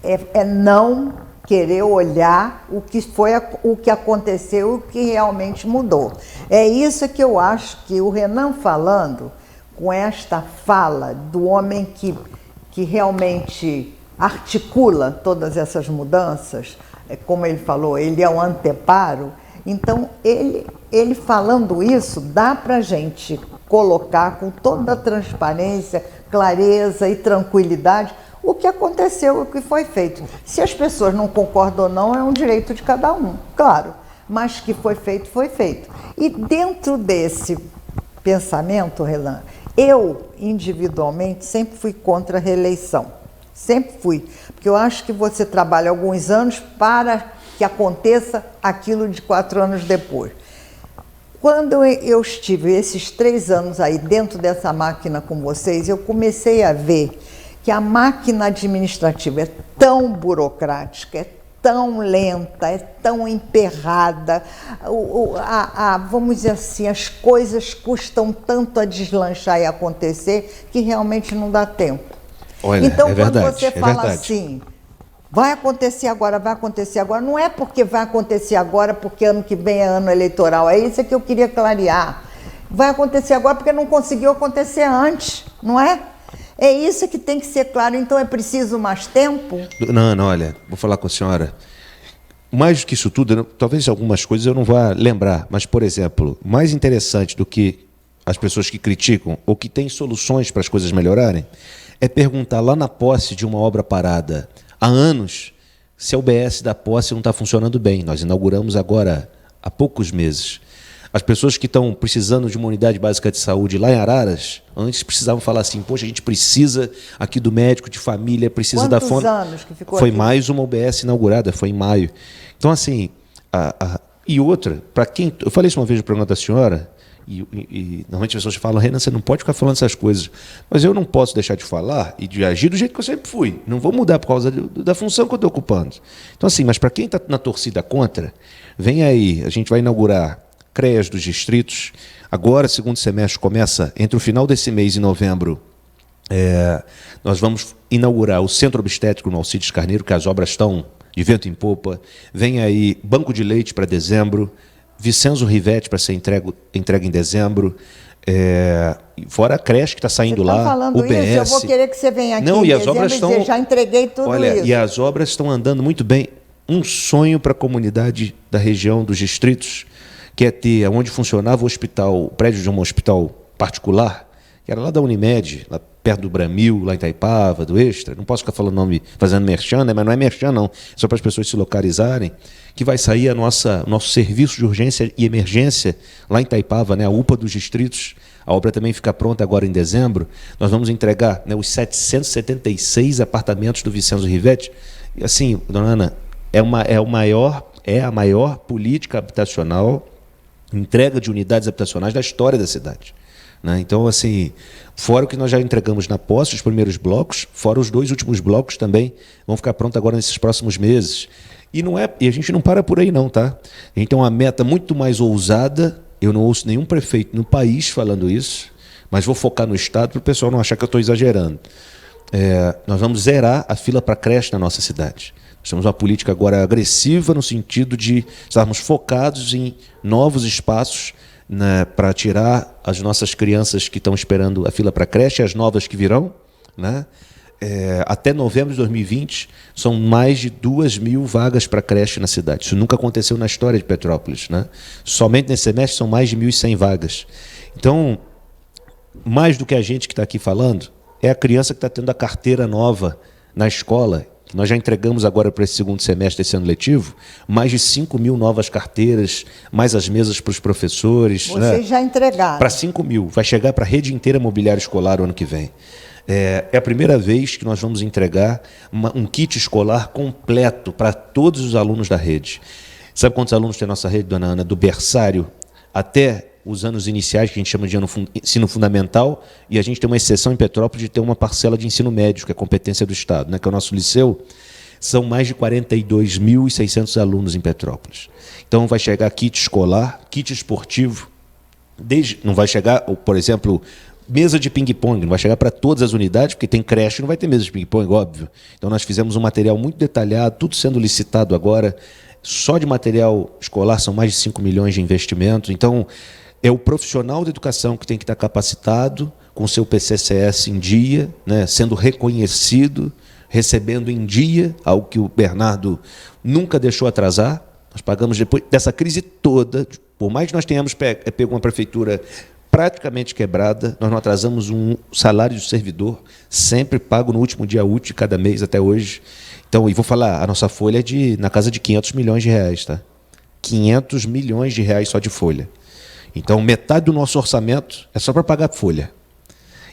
é não querer olhar o que aconteceu, o que realmente mudou. É isso que eu acho que o Renan falando, com esta fala do homem que realmente articula todas essas mudanças, como ele falou, ele é um anteparo, então ele falando isso, dá para a gente colocar com toda a transparência, clareza e tranquilidade o que aconteceu, o que foi feito. Se as pessoas não concordam ou não, é um direito de cada um, claro. Mas que foi feito, foi feito. E dentro desse pensamento, Renan, eu, individualmente, sempre fui contra a reeleição. Sempre fui. Porque eu acho que você trabalha alguns anos para que aconteça aquilo de 4 anos depois. Quando eu estive esses 3 anos aí dentro dessa máquina com vocês, eu comecei a ver que a máquina administrativa é tão burocrática, é tão lenta, é tão emperrada, vamos dizer assim, as coisas custam tanto a deslanchar e acontecer que realmente não dá tempo. Olha, então, é quando verdade, você fala assim, vai acontecer agora, não é porque vai acontecer agora, porque ano que vem é ano eleitoral, é isso que eu queria clarear. Vai acontecer agora porque não conseguiu acontecer antes, não é? É isso que tem que ser claro, então é preciso mais tempo? Não, olha, vou falar com a senhora. Mais do que isso tudo, talvez algumas coisas eu não vá lembrar, mas, por exemplo, mais interessante do que as pessoas que criticam ou que têm soluções para as coisas melhorarem, é perguntar lá na posse de uma obra parada há anos se a UBS da posse não está funcionando bem. Nós inauguramos agora há poucos meses. As pessoas que estão precisando de uma unidade básica de saúde lá em Araras, antes precisavam falar assim, poxa, a gente precisa aqui do médico de família, precisa da fonte. Quantos anos que ficou Foi aqui? mais uma UBS inaugurada, foi em maio. Então, assim, e outra, para quem... Eu falei isso uma vez no programa da senhora, e normalmente as pessoas falam, Renan, você não pode ficar falando essas coisas. Mas eu não posso deixar de falar e de agir do jeito que eu sempre fui. Não vou mudar por causa da função que eu estou ocupando. Então, assim, mas para quem está na torcida contra, vem aí, a gente vai inaugurar CREAs dos distritos. Agora, segundo semestre, começa entre o final desse mês e novembro. Nós vamos inaugurar o Centro Obstétrico no Alcides Carneiro, que as obras estão de vento em popa. Vem aí Banco de Leite para dezembro, Vicenzo Rivetti para ser entregue em dezembro, fora a creche que está saindo lá, falando UBS. Isso, eu vou querer que você venha aqui Não, em e as dezembro obras e estão... dizer, já entreguei tudo Olha, isso. e as obras estão andando muito bem. Um sonho para a comunidade da região dos distritos, que é ter onde funcionava o prédio de um hospital particular, que era lá da Unimed, lá perto do Bramil, lá em Itaipava, do Extra. Não posso ficar falando nome, fazendo merchan, né? Mas não é merchan, não. É só para as pessoas se localizarem. Que vai sair nosso serviço de urgência e emergência lá em Itaipava, né? A UPA dos distritos. A obra também fica pronta agora em dezembro. Nós vamos entregar, né, os 776 apartamentos do Vicenzo Rivetti. E assim, dona Ana, é a maior política habitacional, entrega de unidades habitacionais da história da cidade. Né? Então, assim, fora o que nós já entregamos na posse, os primeiros blocos, fora os 2 últimos blocos também, vão ficar prontos agora nesses próximos meses. E a gente não para por aí não, tá? A gente tem uma meta muito mais ousada, eu não ouço nenhum prefeito no país falando isso, mas vou focar no Estado para o pessoal não achar que eu estou exagerando. Nós vamos zerar a fila para creche na nossa cidade. Nós temos uma política agora agressiva no sentido de estarmos focados em novos espaços né, para tirar as nossas crianças que estão esperando a fila para a creche e as novas que virão, né? Até novembro de 2020, são mais de 2.000 vagas para creche na cidade. Isso nunca aconteceu na história de Petrópolis, né? Somente nesse semestre são mais de 1.100 vagas. Então, mais do que a gente que está aqui falando, é a criança que está tendo a carteira nova na escola. Nós já entregamos agora para esse segundo semestre desse ano letivo mais de 5.000 novas carteiras, mais as mesas para os professores. Vocês, né? Já entregaram. Para 5.000. Vai chegar para a rede inteira mobiliária escolar o ano que vem. É a primeira vez que nós vamos entregar um kit escolar completo para todos os alunos da rede. Sabe quantos alunos tem a nossa rede, dona Ana? Do berçário até os anos iniciais, que a gente chama de ensino fundamental, e a gente tem uma exceção em Petrópolis de ter uma parcela de ensino médio, que é competência do Estado, né? Que é o nosso liceu. São mais de 42.600 alunos em Petrópolis. Então vai chegar kit escolar, kit esportivo, não vai chegar, por exemplo, mesa de ping-pong, não vai chegar para todas as unidades, porque tem creche, não vai ter mesa de ping-pong, óbvio. Então nós fizemos um material muito detalhado, tudo sendo licitado agora. Só de material escolar são mais de 5 milhões de investimentos. Então, é o profissional da educação que tem que estar capacitado, com o seu PCCS em dia, né, sendo reconhecido, recebendo em dia, algo que o Bernardo nunca deixou atrasar. Nós pagamos depois dessa crise toda, por mais que nós tenhamos pego uma prefeitura praticamente quebrada, nós não atrasamos um salário do servidor, sempre pago no último dia útil de cada mês até hoje. Então, e vou falar, a nossa folha é na casa de 500 milhões de reais, tá? 500 milhões de reais só de folha. Então, metade do nosso orçamento é só para pagar folha.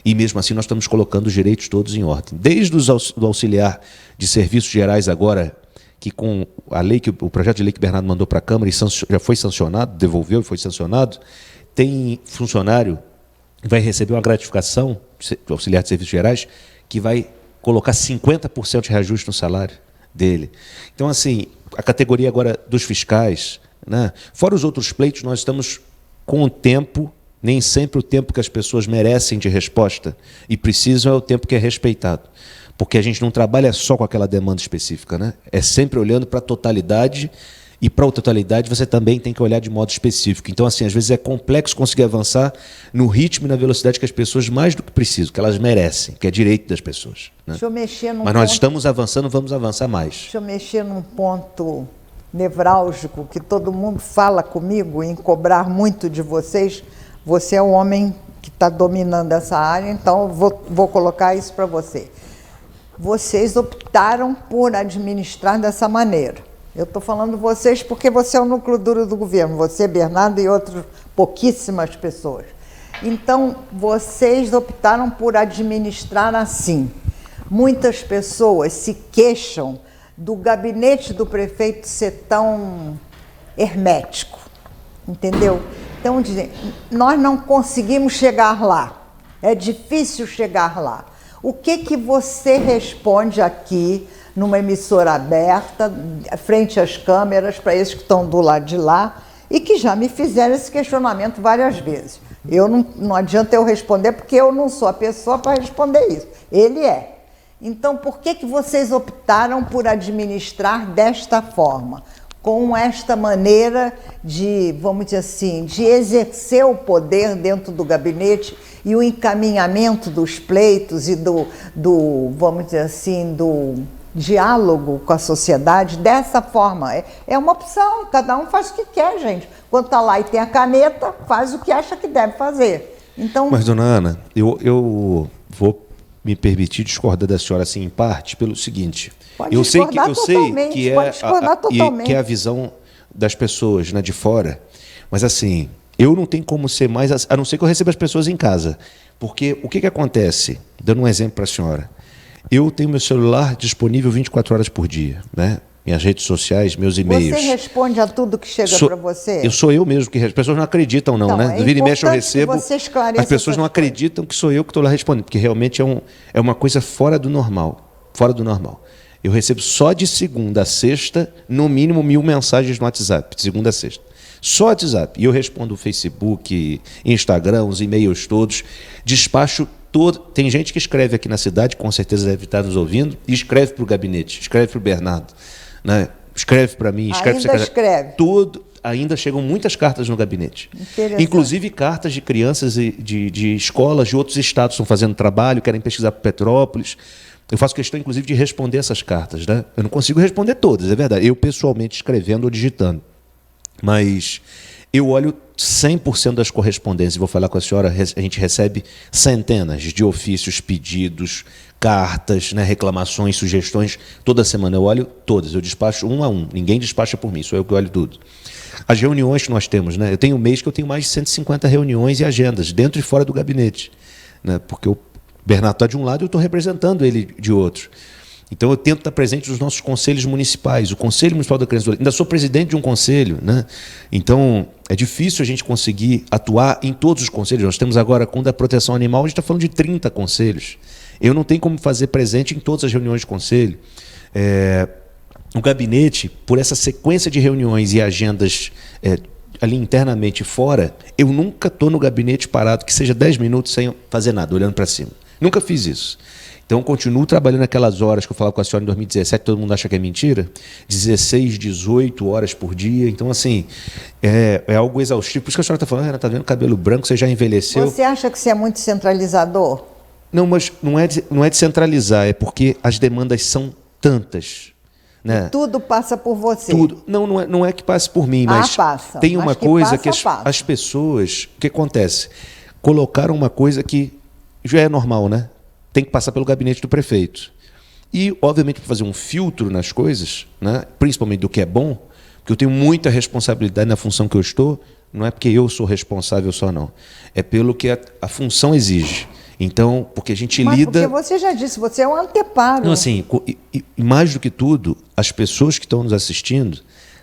E mesmo assim nós estamos colocando os direitos todos em ordem. Desde o auxiliar de serviços gerais agora, que com a lei o projeto de lei que o Bernardo mandou para a Câmara e já foi sancionado, devolveu e foi sancionado, tem funcionário que vai receber uma gratificação do auxiliar de serviços gerais que vai colocar 50% de reajuste no salário dele. Então, assim, a categoria agora dos fiscais, né? Fora os outros pleitos, nós estamos com o tempo, nem sempre o tempo que as pessoas merecem de resposta e precisam é o tempo que é respeitado. Porque a gente não trabalha só com aquela demanda específica, né? É sempre olhando para a totalidade, e para a totalidade você também tem que olhar de modo específico. Então, assim, às vezes é complexo conseguir avançar no ritmo e na velocidade que as pessoas mais do que precisam, que elas merecem, que é direito das pessoas, né? Deixa eu mexer num Mas nós estamos avançando, vamos avançar mais. Deixa eu mexer num ponto nevrálgico que todo mundo fala comigo em cobrar muito de vocês. Você é o homem que está dominando essa área, então vou colocar isso para você. Vocês optaram por administrar dessa maneira. Eu estou falando vocês porque você é o núcleo duro do governo, você, Bernardo, e outras pouquíssimas pessoas. Então, vocês optaram por administrar assim. Muitas pessoas se queixam do gabinete do prefeito ser tão hermético, entendeu? Então, dizem, nós não conseguimos chegar lá, é difícil chegar lá. O que você responde aqui, numa emissora aberta, frente às câmeras, para esses que estão do lado de lá, e que já me fizeram esse questionamento várias vezes. Não adianta eu responder, porque eu não sou a pessoa para responder isso. Ele é. Então, por que vocês optaram por administrar desta forma? Com esta maneira de, vamos dizer assim, de exercer o poder dentro do gabinete e o encaminhamento dos pleitos e vamos dizer assim, do diálogo com a sociedade dessa forma. É uma opção, cada um faz o que quer, gente. Quando está lá e tem a caneta, faz o que acha que deve fazer. Então... Mas, dona Ana, eu vou me permitir discordar da senhora assim, em parte, pelo seguinte. Eu sei que é a visão das pessoas, né, de fora, mas assim, eu não tenho como ser mais, a não ser que eu receba as pessoas em casa. Porque o que acontece? Dando um exemplo para a senhora. Eu tenho meu celular disponível 24 horas por dia, né? Minhas redes sociais, meus e-mails. Você responde a tudo que chega para você? Sou eu mesmo que respondo. As pessoas não acreditam, não, né? Do vira e mexe eu recebo. As pessoas não acreditam que sou eu que estou lá respondendo, porque realmente é uma coisa fora do normal. Fora do normal. Eu recebo só de segunda a sexta, no mínimo 1.000 mensagens no WhatsApp, de segunda a sexta. Só WhatsApp. E eu respondo o Facebook, Instagram, os e-mails todos. Despacho todo. Tem gente que escreve aqui na cidade, com certeza deve estar nos ouvindo, e escreve para o gabinete, escreve para o Bernardo, né? Escreve para mim, escreve para o secretário. Tudo. ainda chegam muitas cartas no gabinete. Inclusive cartas de crianças de escolas de outros estados que estão fazendo trabalho, querem pesquisar para Petrópolis. Eu faço questão, inclusive, de responder essas cartas, né? Eu não consigo responder todas, é verdade. Eu, pessoalmente, escrevendo ou digitando. Mas eu olho 100% das correspondências. Vou falar com a senhora, a gente recebe centenas de ofícios, pedidos, cartas, né, reclamações, sugestões. Toda semana eu olho todas, eu despacho um a um. Ninguém despacha por mim, sou eu que olho tudo. As reuniões que nós temos, né? Eu tenho um mês que eu tenho mais de 150 reuniões e agendas, dentro e fora do gabinete. Né? Porque o Bernardo está de um lado e eu estou representando ele de outro. Então, eu tento estar presente nos nossos conselhos municipais. O Conselho Municipal da Criança e do Adolescente, ainda sou presidente de um conselho, né? Então, é difícil a gente conseguir atuar em todos os conselhos. Nós temos agora, com a proteção animal, a gente está falando de 30 conselhos. Eu não tenho como fazer presente em todas as reuniões de conselho. O gabinete, por essa sequência de reuniões e agendas ali internamente e fora, eu nunca estou no gabinete parado, que seja 10 minutos sem fazer nada, olhando para cima. Nunca fiz isso. Então, continuo trabalhando aquelas horas que eu falava com a senhora em 2017, todo mundo acha que é mentira, 16, 18 horas por dia. Então, assim, é algo exaustivo. Por isso que a senhora está falando, está vendo cabelo branco, você já envelheceu. Você acha que você é muito centralizador? Não, mas não é de centralizar, é porque as demandas são tantas. Né? E tudo passa por você. Tudo. Não é que passe por mim, mas passa. tem uma coisa que passa. As pessoas... O que acontece? Colocaram uma coisa que já é normal, né? Tem que passar pelo gabinete do prefeito. E, obviamente, para fazer um filtro nas coisas, né, principalmente do que é bom, porque eu tenho muita responsabilidade na função que eu estou, não é porque eu sou responsável só, não. É pelo que a função exige. Então, porque a gente lida... Porque você já disse, você é um anteparo. Não, assim, e mais do que tudo, as pessoas que estão nos assistindo,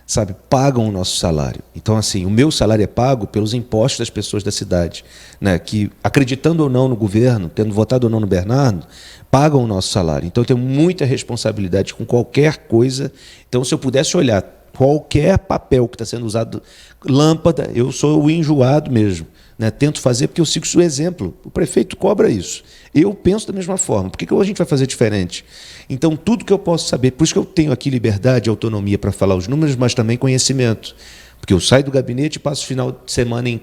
sabe, pagam o nosso salário. Então, assim, o meu salário é pago pelos impostos das pessoas da cidade, né, que, acreditando ou não no governo, tendo votado ou não no Bernardo, pagam o nosso salário. Então, eu tenho muita responsabilidade com qualquer coisa. Então, se eu pudesse olhar qualquer papel que está sendo usado, lâmpada, eu sou o enjoado mesmo. Né? Tento fazer porque eu sigo o seu exemplo. O prefeito cobra isso. Eu penso da mesma forma. Por que a gente vai fazer diferente? Então, tudo que eu posso saber, por isso que eu tenho aqui liberdade e autonomia para falar os números, mas também conhecimento. Porque eu saio do gabinete e passo o final de semana em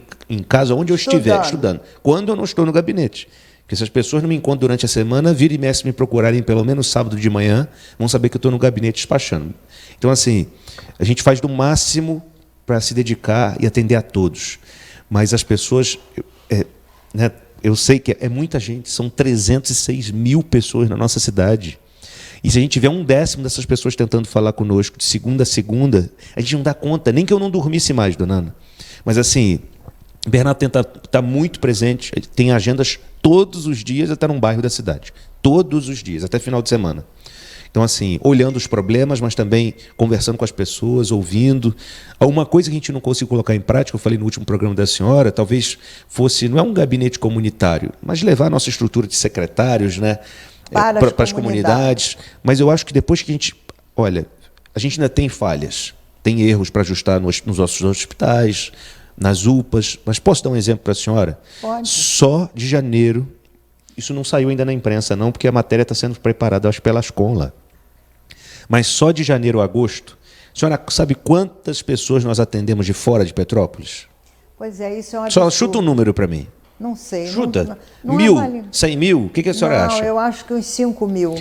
casa, onde eu estiver, estudando. Quando eu não estou no gabinete. Porque se as pessoas não me encontram durante a semana, vira e mexe me procurarem pelo menos sábado de manhã, vão saber que eu estou no gabinete despachando. Então, assim, a gente faz do máximo para se dedicar e atender a todos. Mas as pessoas... né, eu sei que é muita gente, são 306 mil pessoas na nossa cidade. E se a gente tiver 1/10 dessas pessoas tentando falar conosco de segunda a segunda, a gente não dá conta, nem que eu não dormisse mais, dona Ana. Mas, assim, o Bernardo tenta estar muito presente, tem agendas todos os dias até num bairro da cidade. Todos os dias, até final de semana. Então, assim, olhando os problemas, mas também conversando com as pessoas, ouvindo. Uma coisa que a gente não conseguiu colocar em prática, eu falei no último programa da senhora, talvez fosse, não é um gabinete comunitário, mas levar a nossa estrutura de secretários, né, para as comunidades. Mas eu acho que depois que a gente... Olha, a gente ainda tem falhas, tem erros para ajustar nos nossos hospitais, nas UPAs, mas posso dar um exemplo para a senhora? Pode. Só de janeiro, isso não saiu ainda na imprensa não, porque a matéria está sendo preparada, acho, pela Ascom. Mas só de janeiro a agosto, a senhora sabe quantas pessoas nós atendemos de fora de Petrópolis? Pois é, isso é uma... Só chuta um número para mim. Não sei. Chuta. Não 1.000, 100 mil? O que a senhora acha? Não, eu acho que uns 5 mil.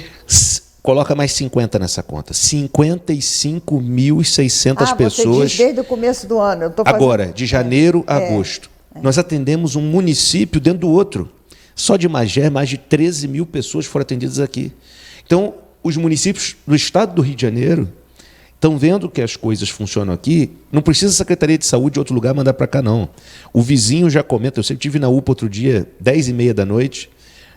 Coloca mais 50 nessa conta. 55.600 pessoas. Você diz desde o começo do ano. Eu tô fazendo... Agora, de janeiro a agosto. Nós atendemos um município dentro do outro. Só de Magé, mais de 13 mil pessoas foram atendidas aqui. Então, os municípios do estado do Rio de Janeiro estão vendo que as coisas funcionam aqui. Não precisa a Secretaria de Saúde de outro lugar mandar para cá, não. O vizinho já comenta. Eu sempre estive na UPA outro dia, 10h30 da noite,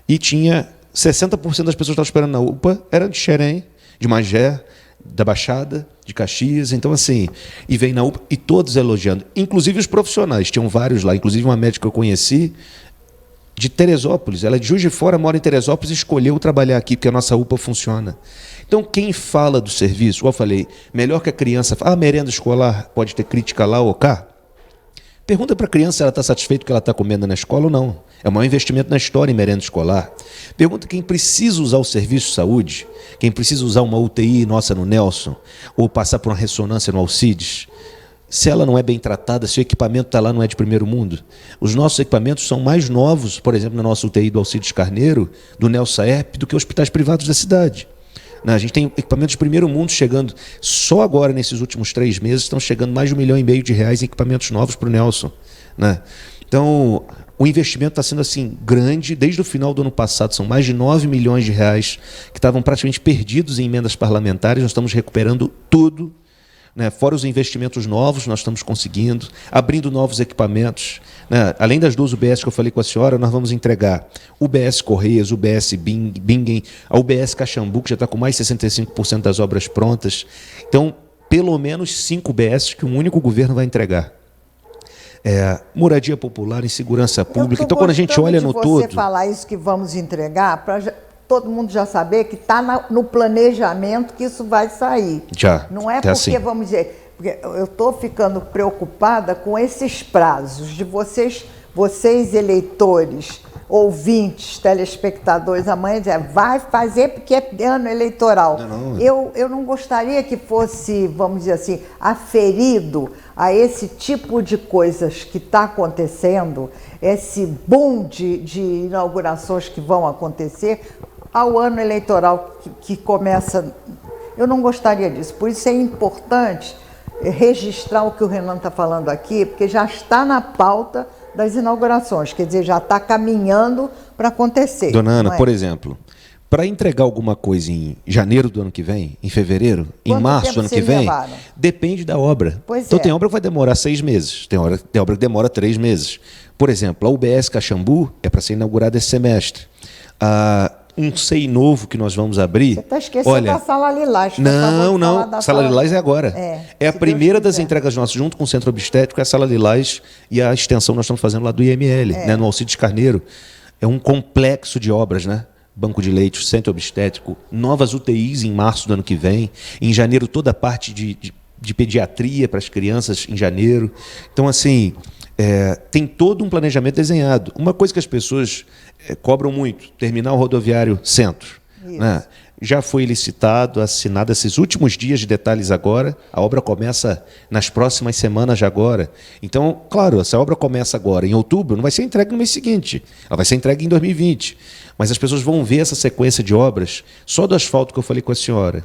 e tinha 60% das pessoas que estavam esperando na UPA eram de Xerém, de Magé, da Baixada, de Caxias. Então, assim, e vem na UPA, e todos elogiando. Inclusive os profissionais, tinham vários lá. Inclusive uma médica que eu conheci, de Teresópolis, ela é de Juiz de Fora, mora em Teresópolis e escolheu trabalhar aqui, porque a nossa UPA funciona. Então, quem fala do serviço, igual eu falei, melhor que a criança fala, merenda escolar, pode ter crítica lá ou cá. Pergunta para a criança se ela está satisfeita com o que ela está comendo na escola ou não. É o maior investimento na história em merenda escolar. Pergunta quem precisa usar o serviço de saúde, quem precisa usar uma UTI nossa no Nelson, ou passar por uma ressonância no Alcides. se ela não é bem tratada, se o equipamento está lá, não é de primeiro mundo. Os nossos equipamentos são mais novos, por exemplo, na nossa UTI do Alcides Carneiro, do Nelsaep, do que hospitais privados da cidade. A gente tem equipamentos de primeiro mundo chegando, só agora, nesses últimos 3 meses, estão chegando mais de R$ 1,5 milhão em equipamentos novos para o Nelson. Então, o investimento está sendo assim grande. Desde o final do ano passado, são mais de R$ 9 milhões que estavam praticamente perdidos em emendas parlamentares. Nós estamos recuperando tudo. Fora os investimentos novos, nós estamos conseguindo, abrindo novos equipamentos. Além das 2 UBS que eu falei com a senhora, nós vamos entregar UBS Correias, UBS Bingen, a UBS Caxambu, que já está com mais de 65% das obras prontas. Então, pelo menos 5 UBS que um único governo vai entregar. Moradia popular e segurança pública. Então, quando a gente olha no todo... Você falar isso que vamos entregar, para todo mundo já saber que está no planejamento que isso vai sair. Já. Não é porque, assim, vamos dizer, porque eu estou ficando preocupada com esses prazos de vocês eleitores, ouvintes, telespectadores, amanhã dizer, vai fazer porque é ano eleitoral. Não. Eu não gostaria que fosse, vamos dizer assim, aferido a esse tipo de coisas que está acontecendo, esse boom de inaugurações que vão acontecer, ao ano eleitoral que começa. Eu não gostaria disso, por isso é importante registrar o que o Renan está falando aqui, porque já está na pauta das inaugurações, quer dizer, já está caminhando para acontecer. Dona Ana, por exemplo, para entregar alguma coisa em janeiro do ano que vem, em fevereiro, em março do ano que vem, depende da obra. Então tem obra que vai demorar 6 meses, tem obra que demora 3 meses. Por exemplo, a UBS Caxambu é para ser inaugurada esse semestre. Um SEI novo que nós vamos abrir... Você está esquecendo da Sala Lilás. Não. Sala Lilás é agora. É a primeira das entregas nossas, junto com o Centro Obstétrico, é a Sala Lilás e a extensão nós estamos fazendo lá do IML, no Alcides Carneiro. É um complexo de obras, Banco de leitos, Centro Obstétrico, novas UTIs em março do ano que vem. Em janeiro, toda a parte de pediatria para as crianças em janeiro. Então, assim... tem todo um planejamento desenhado. Uma coisa que as pessoas cobram muito, terminal rodoviário Centro. Já foi licitado, assinado esses últimos dias de detalhes agora, a obra começa nas próximas semanas de agora. Então, claro, essa obra começa agora em outubro, não vai ser entregue no mês seguinte, ela vai ser entregue em 2020. Mas as pessoas vão ver essa sequência de obras, só do asfalto que eu falei com a senhora,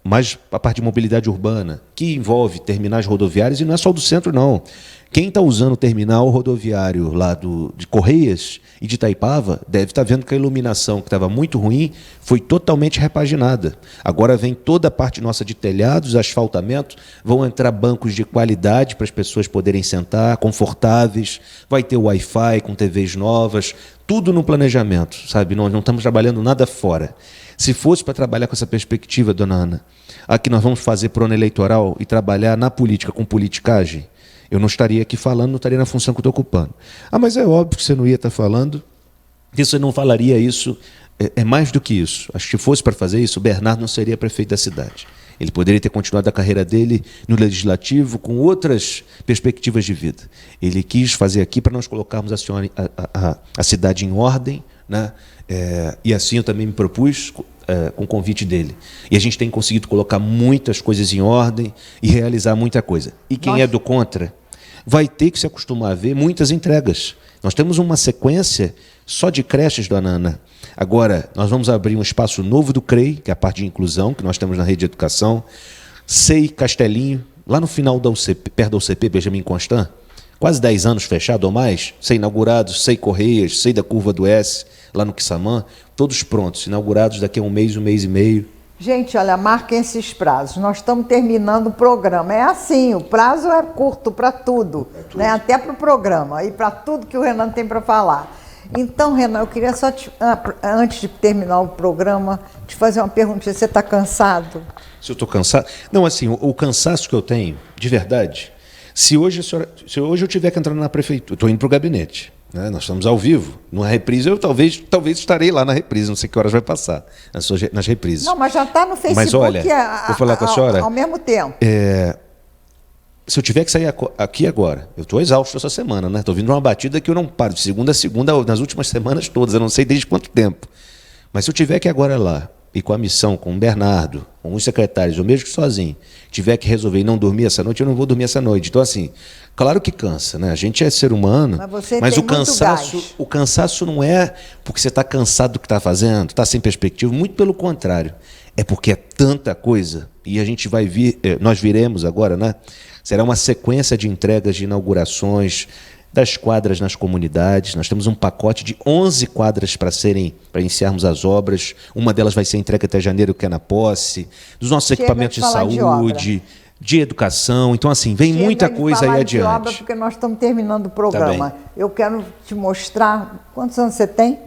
mais a parte de mobilidade urbana, que envolve terminais rodoviários, e não é só do centro, não. Quem está usando o terminal rodoviário lá de Correias e de Itaipava deve estar vendo que a iluminação, que estava muito ruim, foi totalmente repaginada. Agora vem toda a parte nossa de telhados, asfaltamento, vão entrar bancos de qualidade para as pessoas poderem sentar, confortáveis, vai ter Wi-Fi com TVs novas, tudo no planejamento, sabe? Nós não estamos trabalhando nada fora. Se fosse para trabalhar com essa perspectiva, dona Ana, aqui nós vamos fazer pro ano eleitoral e trabalhar na política com politicagem, eu não estaria aqui falando, não estaria na função que eu estou ocupando. Mas é óbvio que você não ia estar falando, que você não falaria isso, é mais do que isso. Acho que se fosse para fazer isso, o Bernardo não seria prefeito da cidade. Ele poderia ter continuado a carreira dele no Legislativo com outras perspectivas de vida. Ele quis fazer aqui para nós colocarmos a cidade em ordem, e assim eu também me propus com o convite dele. E a gente tem conseguido colocar muitas coisas em ordem e realizar muita coisa. E quem é do contra vai ter que se acostumar a ver muitas entregas. Nós temos uma sequência só de creches, dona Ana. Agora, nós vamos abrir um espaço novo do CREI, que é a parte de inclusão, que nós temos na rede de educação. SEI Castelinho, lá no final da UCP, perto da UCP, Benjamin Constant, quase 10 anos fechado ou mais, SEI inaugurados, SEI Correias, SEI da Curva do S, lá no Quissamã, todos prontos, inaugurados daqui a um mês e meio. Gente, olha, marquem esses prazos. Nós estamos terminando o programa. É assim, o prazo é curto para tudo, até para o programa e para tudo que o Renan tem para falar. Então, Renan, eu queria só, antes de terminar o programa, te fazer uma pergunta. Você está cansado? Se eu estou cansado? Não, assim, o cansaço que eu tenho, de verdade, se hoje eu tiver que entrar na prefeitura, estou indo para o gabinete, nós estamos ao vivo, numa reprise, eu talvez estarei lá na reprise, não sei que horas vai passar, nas reprises. Não, mas já está no Facebook. Mas olha, vou falar com a senhora. Ao mesmo tempo. Se eu tiver que sair aqui agora, eu estou exausto essa semana, Estou vindo uma batida que eu não paro, de segunda a segunda, nas últimas semanas todas, eu não sei desde quanto tempo. Mas se eu tiver que ir agora lá e com a missão, com o Bernardo, com os secretários, ou mesmo que sozinho, tiver que resolver e não dormir essa noite, eu não vou dormir essa noite. Então, assim, claro que cansa, né? A gente é ser humano, mas o cansaço não é porque você está cansado do que está fazendo, está sem perspectiva, muito pelo contrário. É porque é tanta coisa, e a gente vai vir, nós viremos agora, né? Será uma sequência de entregas de inaugurações das quadras nas comunidades. Nós temos um pacote de 11 quadras para iniciarmos as obras. Uma delas vai ser entregue até janeiro, que é na posse, dos nossos equipamentos de saúde, de educação. Então, assim, vem muita coisa aí adiante. De obra, porque nós estamos terminando o programa. Eu quero te mostrar. Quantos anos você tem?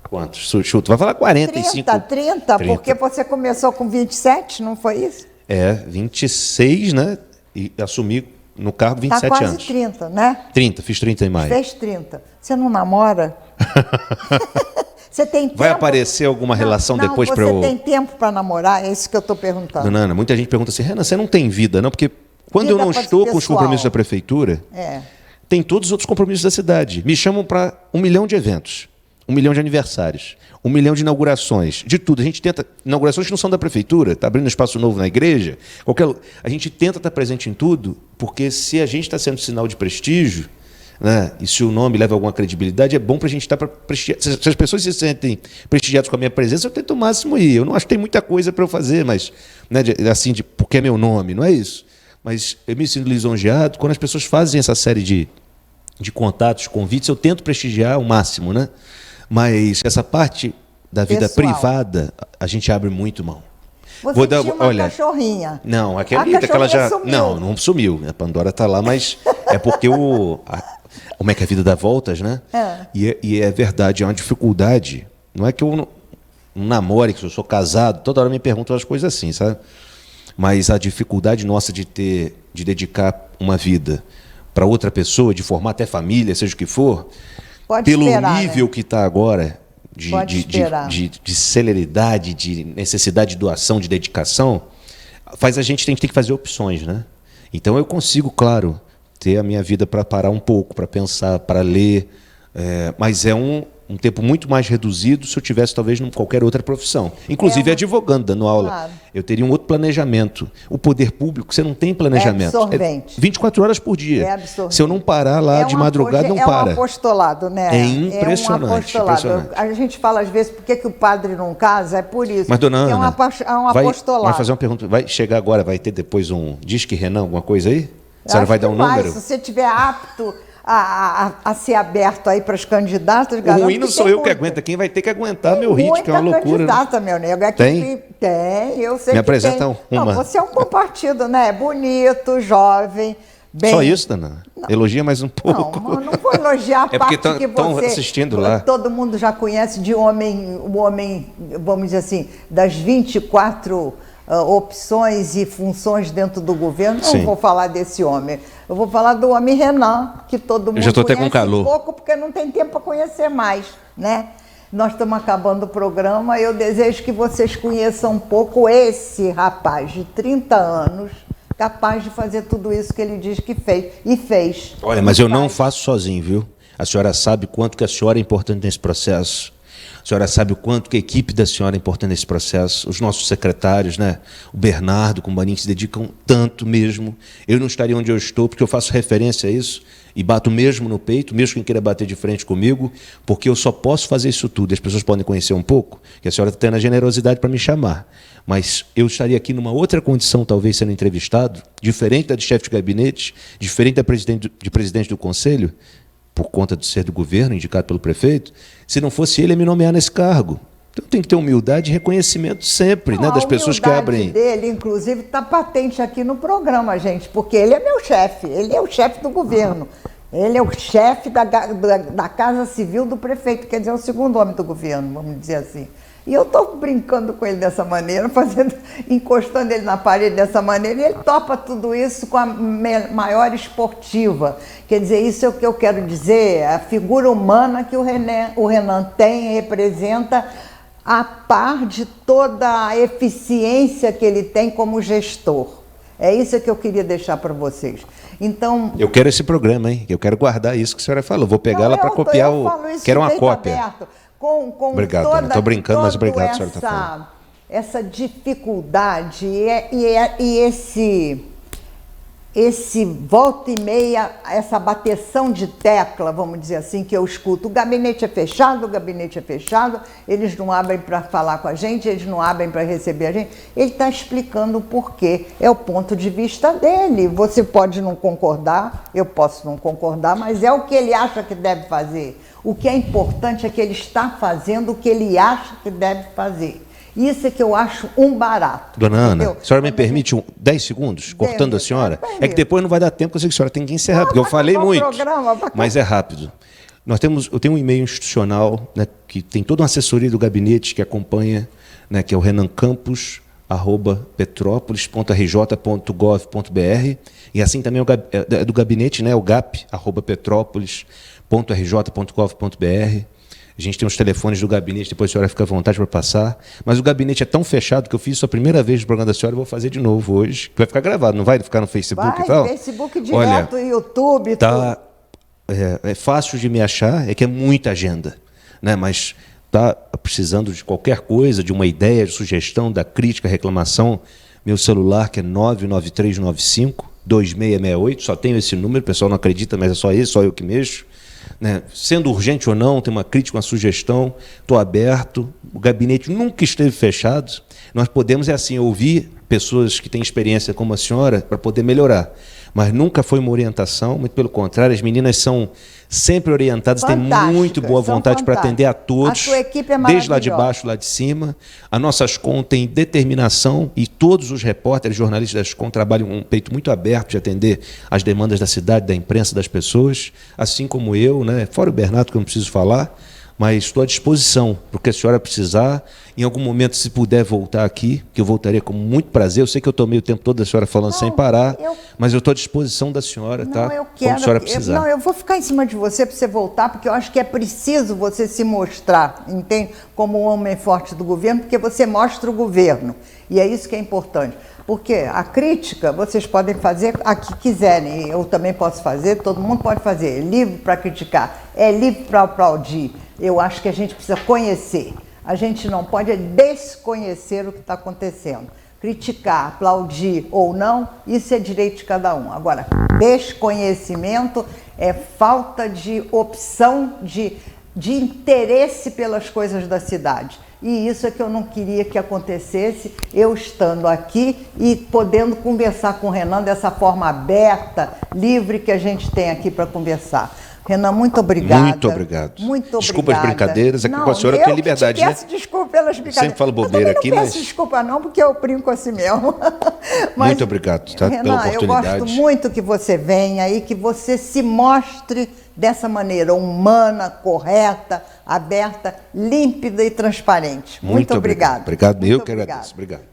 Quantos? Chuto, vai falar 45. 30, porque você começou com 27, não foi isso? 26, né? E assumi no cargo 27 anos. Tá quase 30, né? 30, fiz 30 em maio. Fez 30. Você não namora? Você tem tempo? Vai aparecer alguma relação depois para eu... Você tem tempo para namorar? É isso que eu estou perguntando. Dona Ana, muita gente pergunta assim, Renan, você não tem vida, não? Porque quando eu não estou com os compromissos da prefeitura, tem todos os outros compromissos da cidade. Me chamam para 1 milhão de eventos, 1 milhão de aniversários, 1 milhão de inaugurações, de tudo. A gente tenta... Inaugurações que não são da prefeitura, está abrindo espaço novo na igreja, a gente tenta estar presente em tudo, porque se a gente está sendo sinal de prestígio, né, e se o nome leva alguma credibilidade, é bom para a gente estar para prestigiar. Se as pessoas se sentem prestigiadas com a minha presença, eu tento o máximo ir. Eu não acho que tem muita coisa para eu fazer, mas, né, porque é meu nome, não é isso. Mas eu me sinto lisonjeado quando as pessoas fazem essa série de contatos, convites, eu tento prestigiar o máximo, né? Mas essa parte da vida privada, a gente abre muito mão. Você tinha uma cachorrinha. Não, aquela já... Sumiu. Não sumiu. A Pandora está lá, mas é porque como é que a vida dá voltas, né? E é verdade, é uma dificuldade. Não é que eu não namore, que eu sou casado, toda hora me perguntam as coisas assim, sabe? Mas a dificuldade nossa de dedicar uma vida para outra pessoa, de formar até família, seja o que for... Pelo nível que está agora de celeridade, de necessidade de doação, de dedicação, a gente tem que fazer opções, né? Então eu consigo, claro, ter a minha vida para parar um pouco, para pensar, para ler, mas é um tempo muito mais reduzido se eu tivesse talvez em qualquer outra profissão. Inclusive advogando, dando aula. Claro. Eu teria um outro planejamento. O poder público, você não tem planejamento. É absorvente. 24 horas por dia. É absorvente. Se eu não parar lá de madrugada, não para. É um apostolado, né? É impressionante. Impressionante. A gente fala às vezes, por que o padre não casa? É por isso. Mas, dona Ana, é um apostolado. Vai fazer uma pergunta. Vai chegar agora, vai ter depois um Disque Renan, alguma coisa aí? A senhora vai dar um número? Se você estiver apto... A ser aberto aí para os candidatos. O ruim não sou eu que aguento, quem vai ter que aguentar meu ritmo, que é uma loucura. Candidata, meu nego. Tem? Tem, eu sei. Me apresenta uma. Não, você é um compartido, né? Bonito, jovem. Bem... Só isso, Dana? Elogia mais um pouco. Não vou elogiar a parte que você... estão assistindo lá. Todo mundo já conhece o homem, vamos dizer assim, das 24 opções e funções dentro do governo. Não vou falar desse homem. Eu vou falar do homem Renan, que todo mundo já conhece até com calor. Pouco, porque não tem tempo para conhecer mais, né? Nós estamos acabando o programa. Eu desejo que vocês conheçam um pouco esse rapaz de 30 anos, capaz de fazer tudo isso que ele diz que fez. E fez. Olha, mas eu não faço sozinho, viu? A senhora sabe quanto que a senhora é importante nesse processo. A senhora sabe o quanto que a equipe da senhora é importante nesse processo. Os nossos secretários, né? O Bernardo, com o Baninho, se dedicam tanto mesmo. Eu não estaria onde eu estou, porque eu faço referência a isso e bato mesmo no peito, mesmo quem queira bater de frente comigo, porque eu só posso fazer isso tudo. As pessoas podem conhecer um pouco, que a senhora está tendo a generosidade para me chamar. Mas eu estaria aqui numa outra condição, talvez sendo entrevistado, diferente da de chefe de gabinete, diferente da de presidente do conselho, por conta de ser do governo, indicado pelo prefeito, se não fosse ele a me nomear nesse cargo. Então tem que ter humildade e reconhecimento sempre, né, das pessoas que abrem. A dele, inclusive, está patente aqui no programa, gente, porque ele é meu chefe, ele é o chefe do governo, ele é o chefe da Casa Civil do prefeito, quer dizer, é o segundo homem do governo, vamos dizer assim. E eu estou brincando com ele dessa maneira, encostando ele na parede dessa maneira, e ele topa tudo isso com a maior esportiva. Quer dizer, isso é o que eu quero dizer, a figura humana que o Renan tem, representa a par de toda a eficiência que ele tem como gestor. É isso que eu queria deixar para vocês. Então, eu quero esse programa, hein? Eu quero guardar isso que a senhora falou. Vou pegar ela para copiar o... Quero uma cópia. Com obrigado, Dona. Estou brincando, mas obrigado, a senhora está falando. essa dificuldade e esse volta e meia, essa bateção de tecla, vamos dizer assim, que eu escuto. O gabinete é fechado, eles não abrem para falar com a gente, eles não abrem para receber a gente. Ele está explicando o porquê. É o ponto de vista dele. Você pode não concordar, eu posso não concordar, mas é o que ele acha que deve fazer. O que é importante é que ele está fazendo o que ele acha que deve fazer. Isso é que eu acho um barato. Dona Ana, a senhora me permite 10 segundos, cortando a senhora? É que depois não vai dar tempo, que eu sei que a senhora tem que encerrar, porque eu falei muito, mas é rápido. Eu tenho um e-mail institucional, né, que tem toda uma assessoria do gabinete que acompanha, né, que é o renancampos@petropolis.rj.gov.br, e assim também é do gabinete, né, o gap@petropolis.rj.gov.br. A gente tem os telefones do gabinete, depois a senhora fica à vontade para passar. Mas o gabinete é tão fechado que eu fiz isso a primeira vez no programa da senhora e vou fazer de novo hoje. Vai ficar gravado, não vai ficar no Facebook e tal? Facebook direto, YouTube, tudo. É fácil de me achar, é que é muita agenda, né? Mas está precisando de qualquer coisa, de uma ideia, de sugestão, da crítica, reclamação. Meu celular, que é 99395-2668, só tenho esse número, o pessoal não acredita, mas é só esse, só eu que mexo. Né? Sendo urgente ou não, tem uma crítica, uma sugestão, estou aberto. O gabinete nunca esteve fechado. Nós podemos, ouvir pessoas que têm experiência como a senhora para poder melhorar. Mas nunca foi uma orientação, muito pelo contrário, as meninas são sempre orientadas, têm muito boa vontade para atender a todos, a sua equipe é desde lá de baixo, lá de cima. A nossa Ascom tem determinação e todos os repórteres, jornalistas da Ascom trabalham com um peito muito aberto de atender as demandas da cidade, da imprensa, das pessoas, assim como eu, né? Fora o Bernardo, que eu não preciso falar, mas estou à disposição, porque a senhora precisar. Em algum momento, se puder voltar aqui, que eu voltaria com muito prazer. Eu sei que eu tomei o tempo todo da senhora falando sem parar, mas eu estou à disposição da senhora, tá? Eu quero, como a senhora precisar. Eu vou ficar em cima de você para você voltar, porque eu acho que é preciso você se mostrar, entende? Como um homem forte do governo, porque você mostra o governo. E é isso que é importante. Porque a crítica vocês podem fazer a que quiserem, eu também posso fazer, todo mundo pode fazer. É livre para criticar, é livre para aplaudir. Eu acho que a gente precisa conhecer. A gente não pode desconhecer o que está acontecendo. Criticar, aplaudir ou não, isso é direito de cada um. Agora, desconhecimento é falta de opção, de interesse pelas coisas da cidade. E isso é que eu não queria que acontecesse, eu estando aqui e podendo conversar com o Renan dessa forma aberta, livre que a gente tem aqui para conversar. Renan, muito obrigada. Muito obrigado. Muito obrigada. Desculpa as brincadeiras, aqui com a senhora tem liberdade, peço desculpa pelas brincadeiras. Sempre falo bobeira aqui, mas... Não peço desculpa não, porque eu brinco assim mesmo. Mas, muito obrigado, tá, Renan, pela oportunidade. Eu gosto muito que você venha e que você se mostre dessa maneira humana, correta, aberta, límpida e transparente. Muito obrigada. Obrigado, eu que agradeço. Obrigado.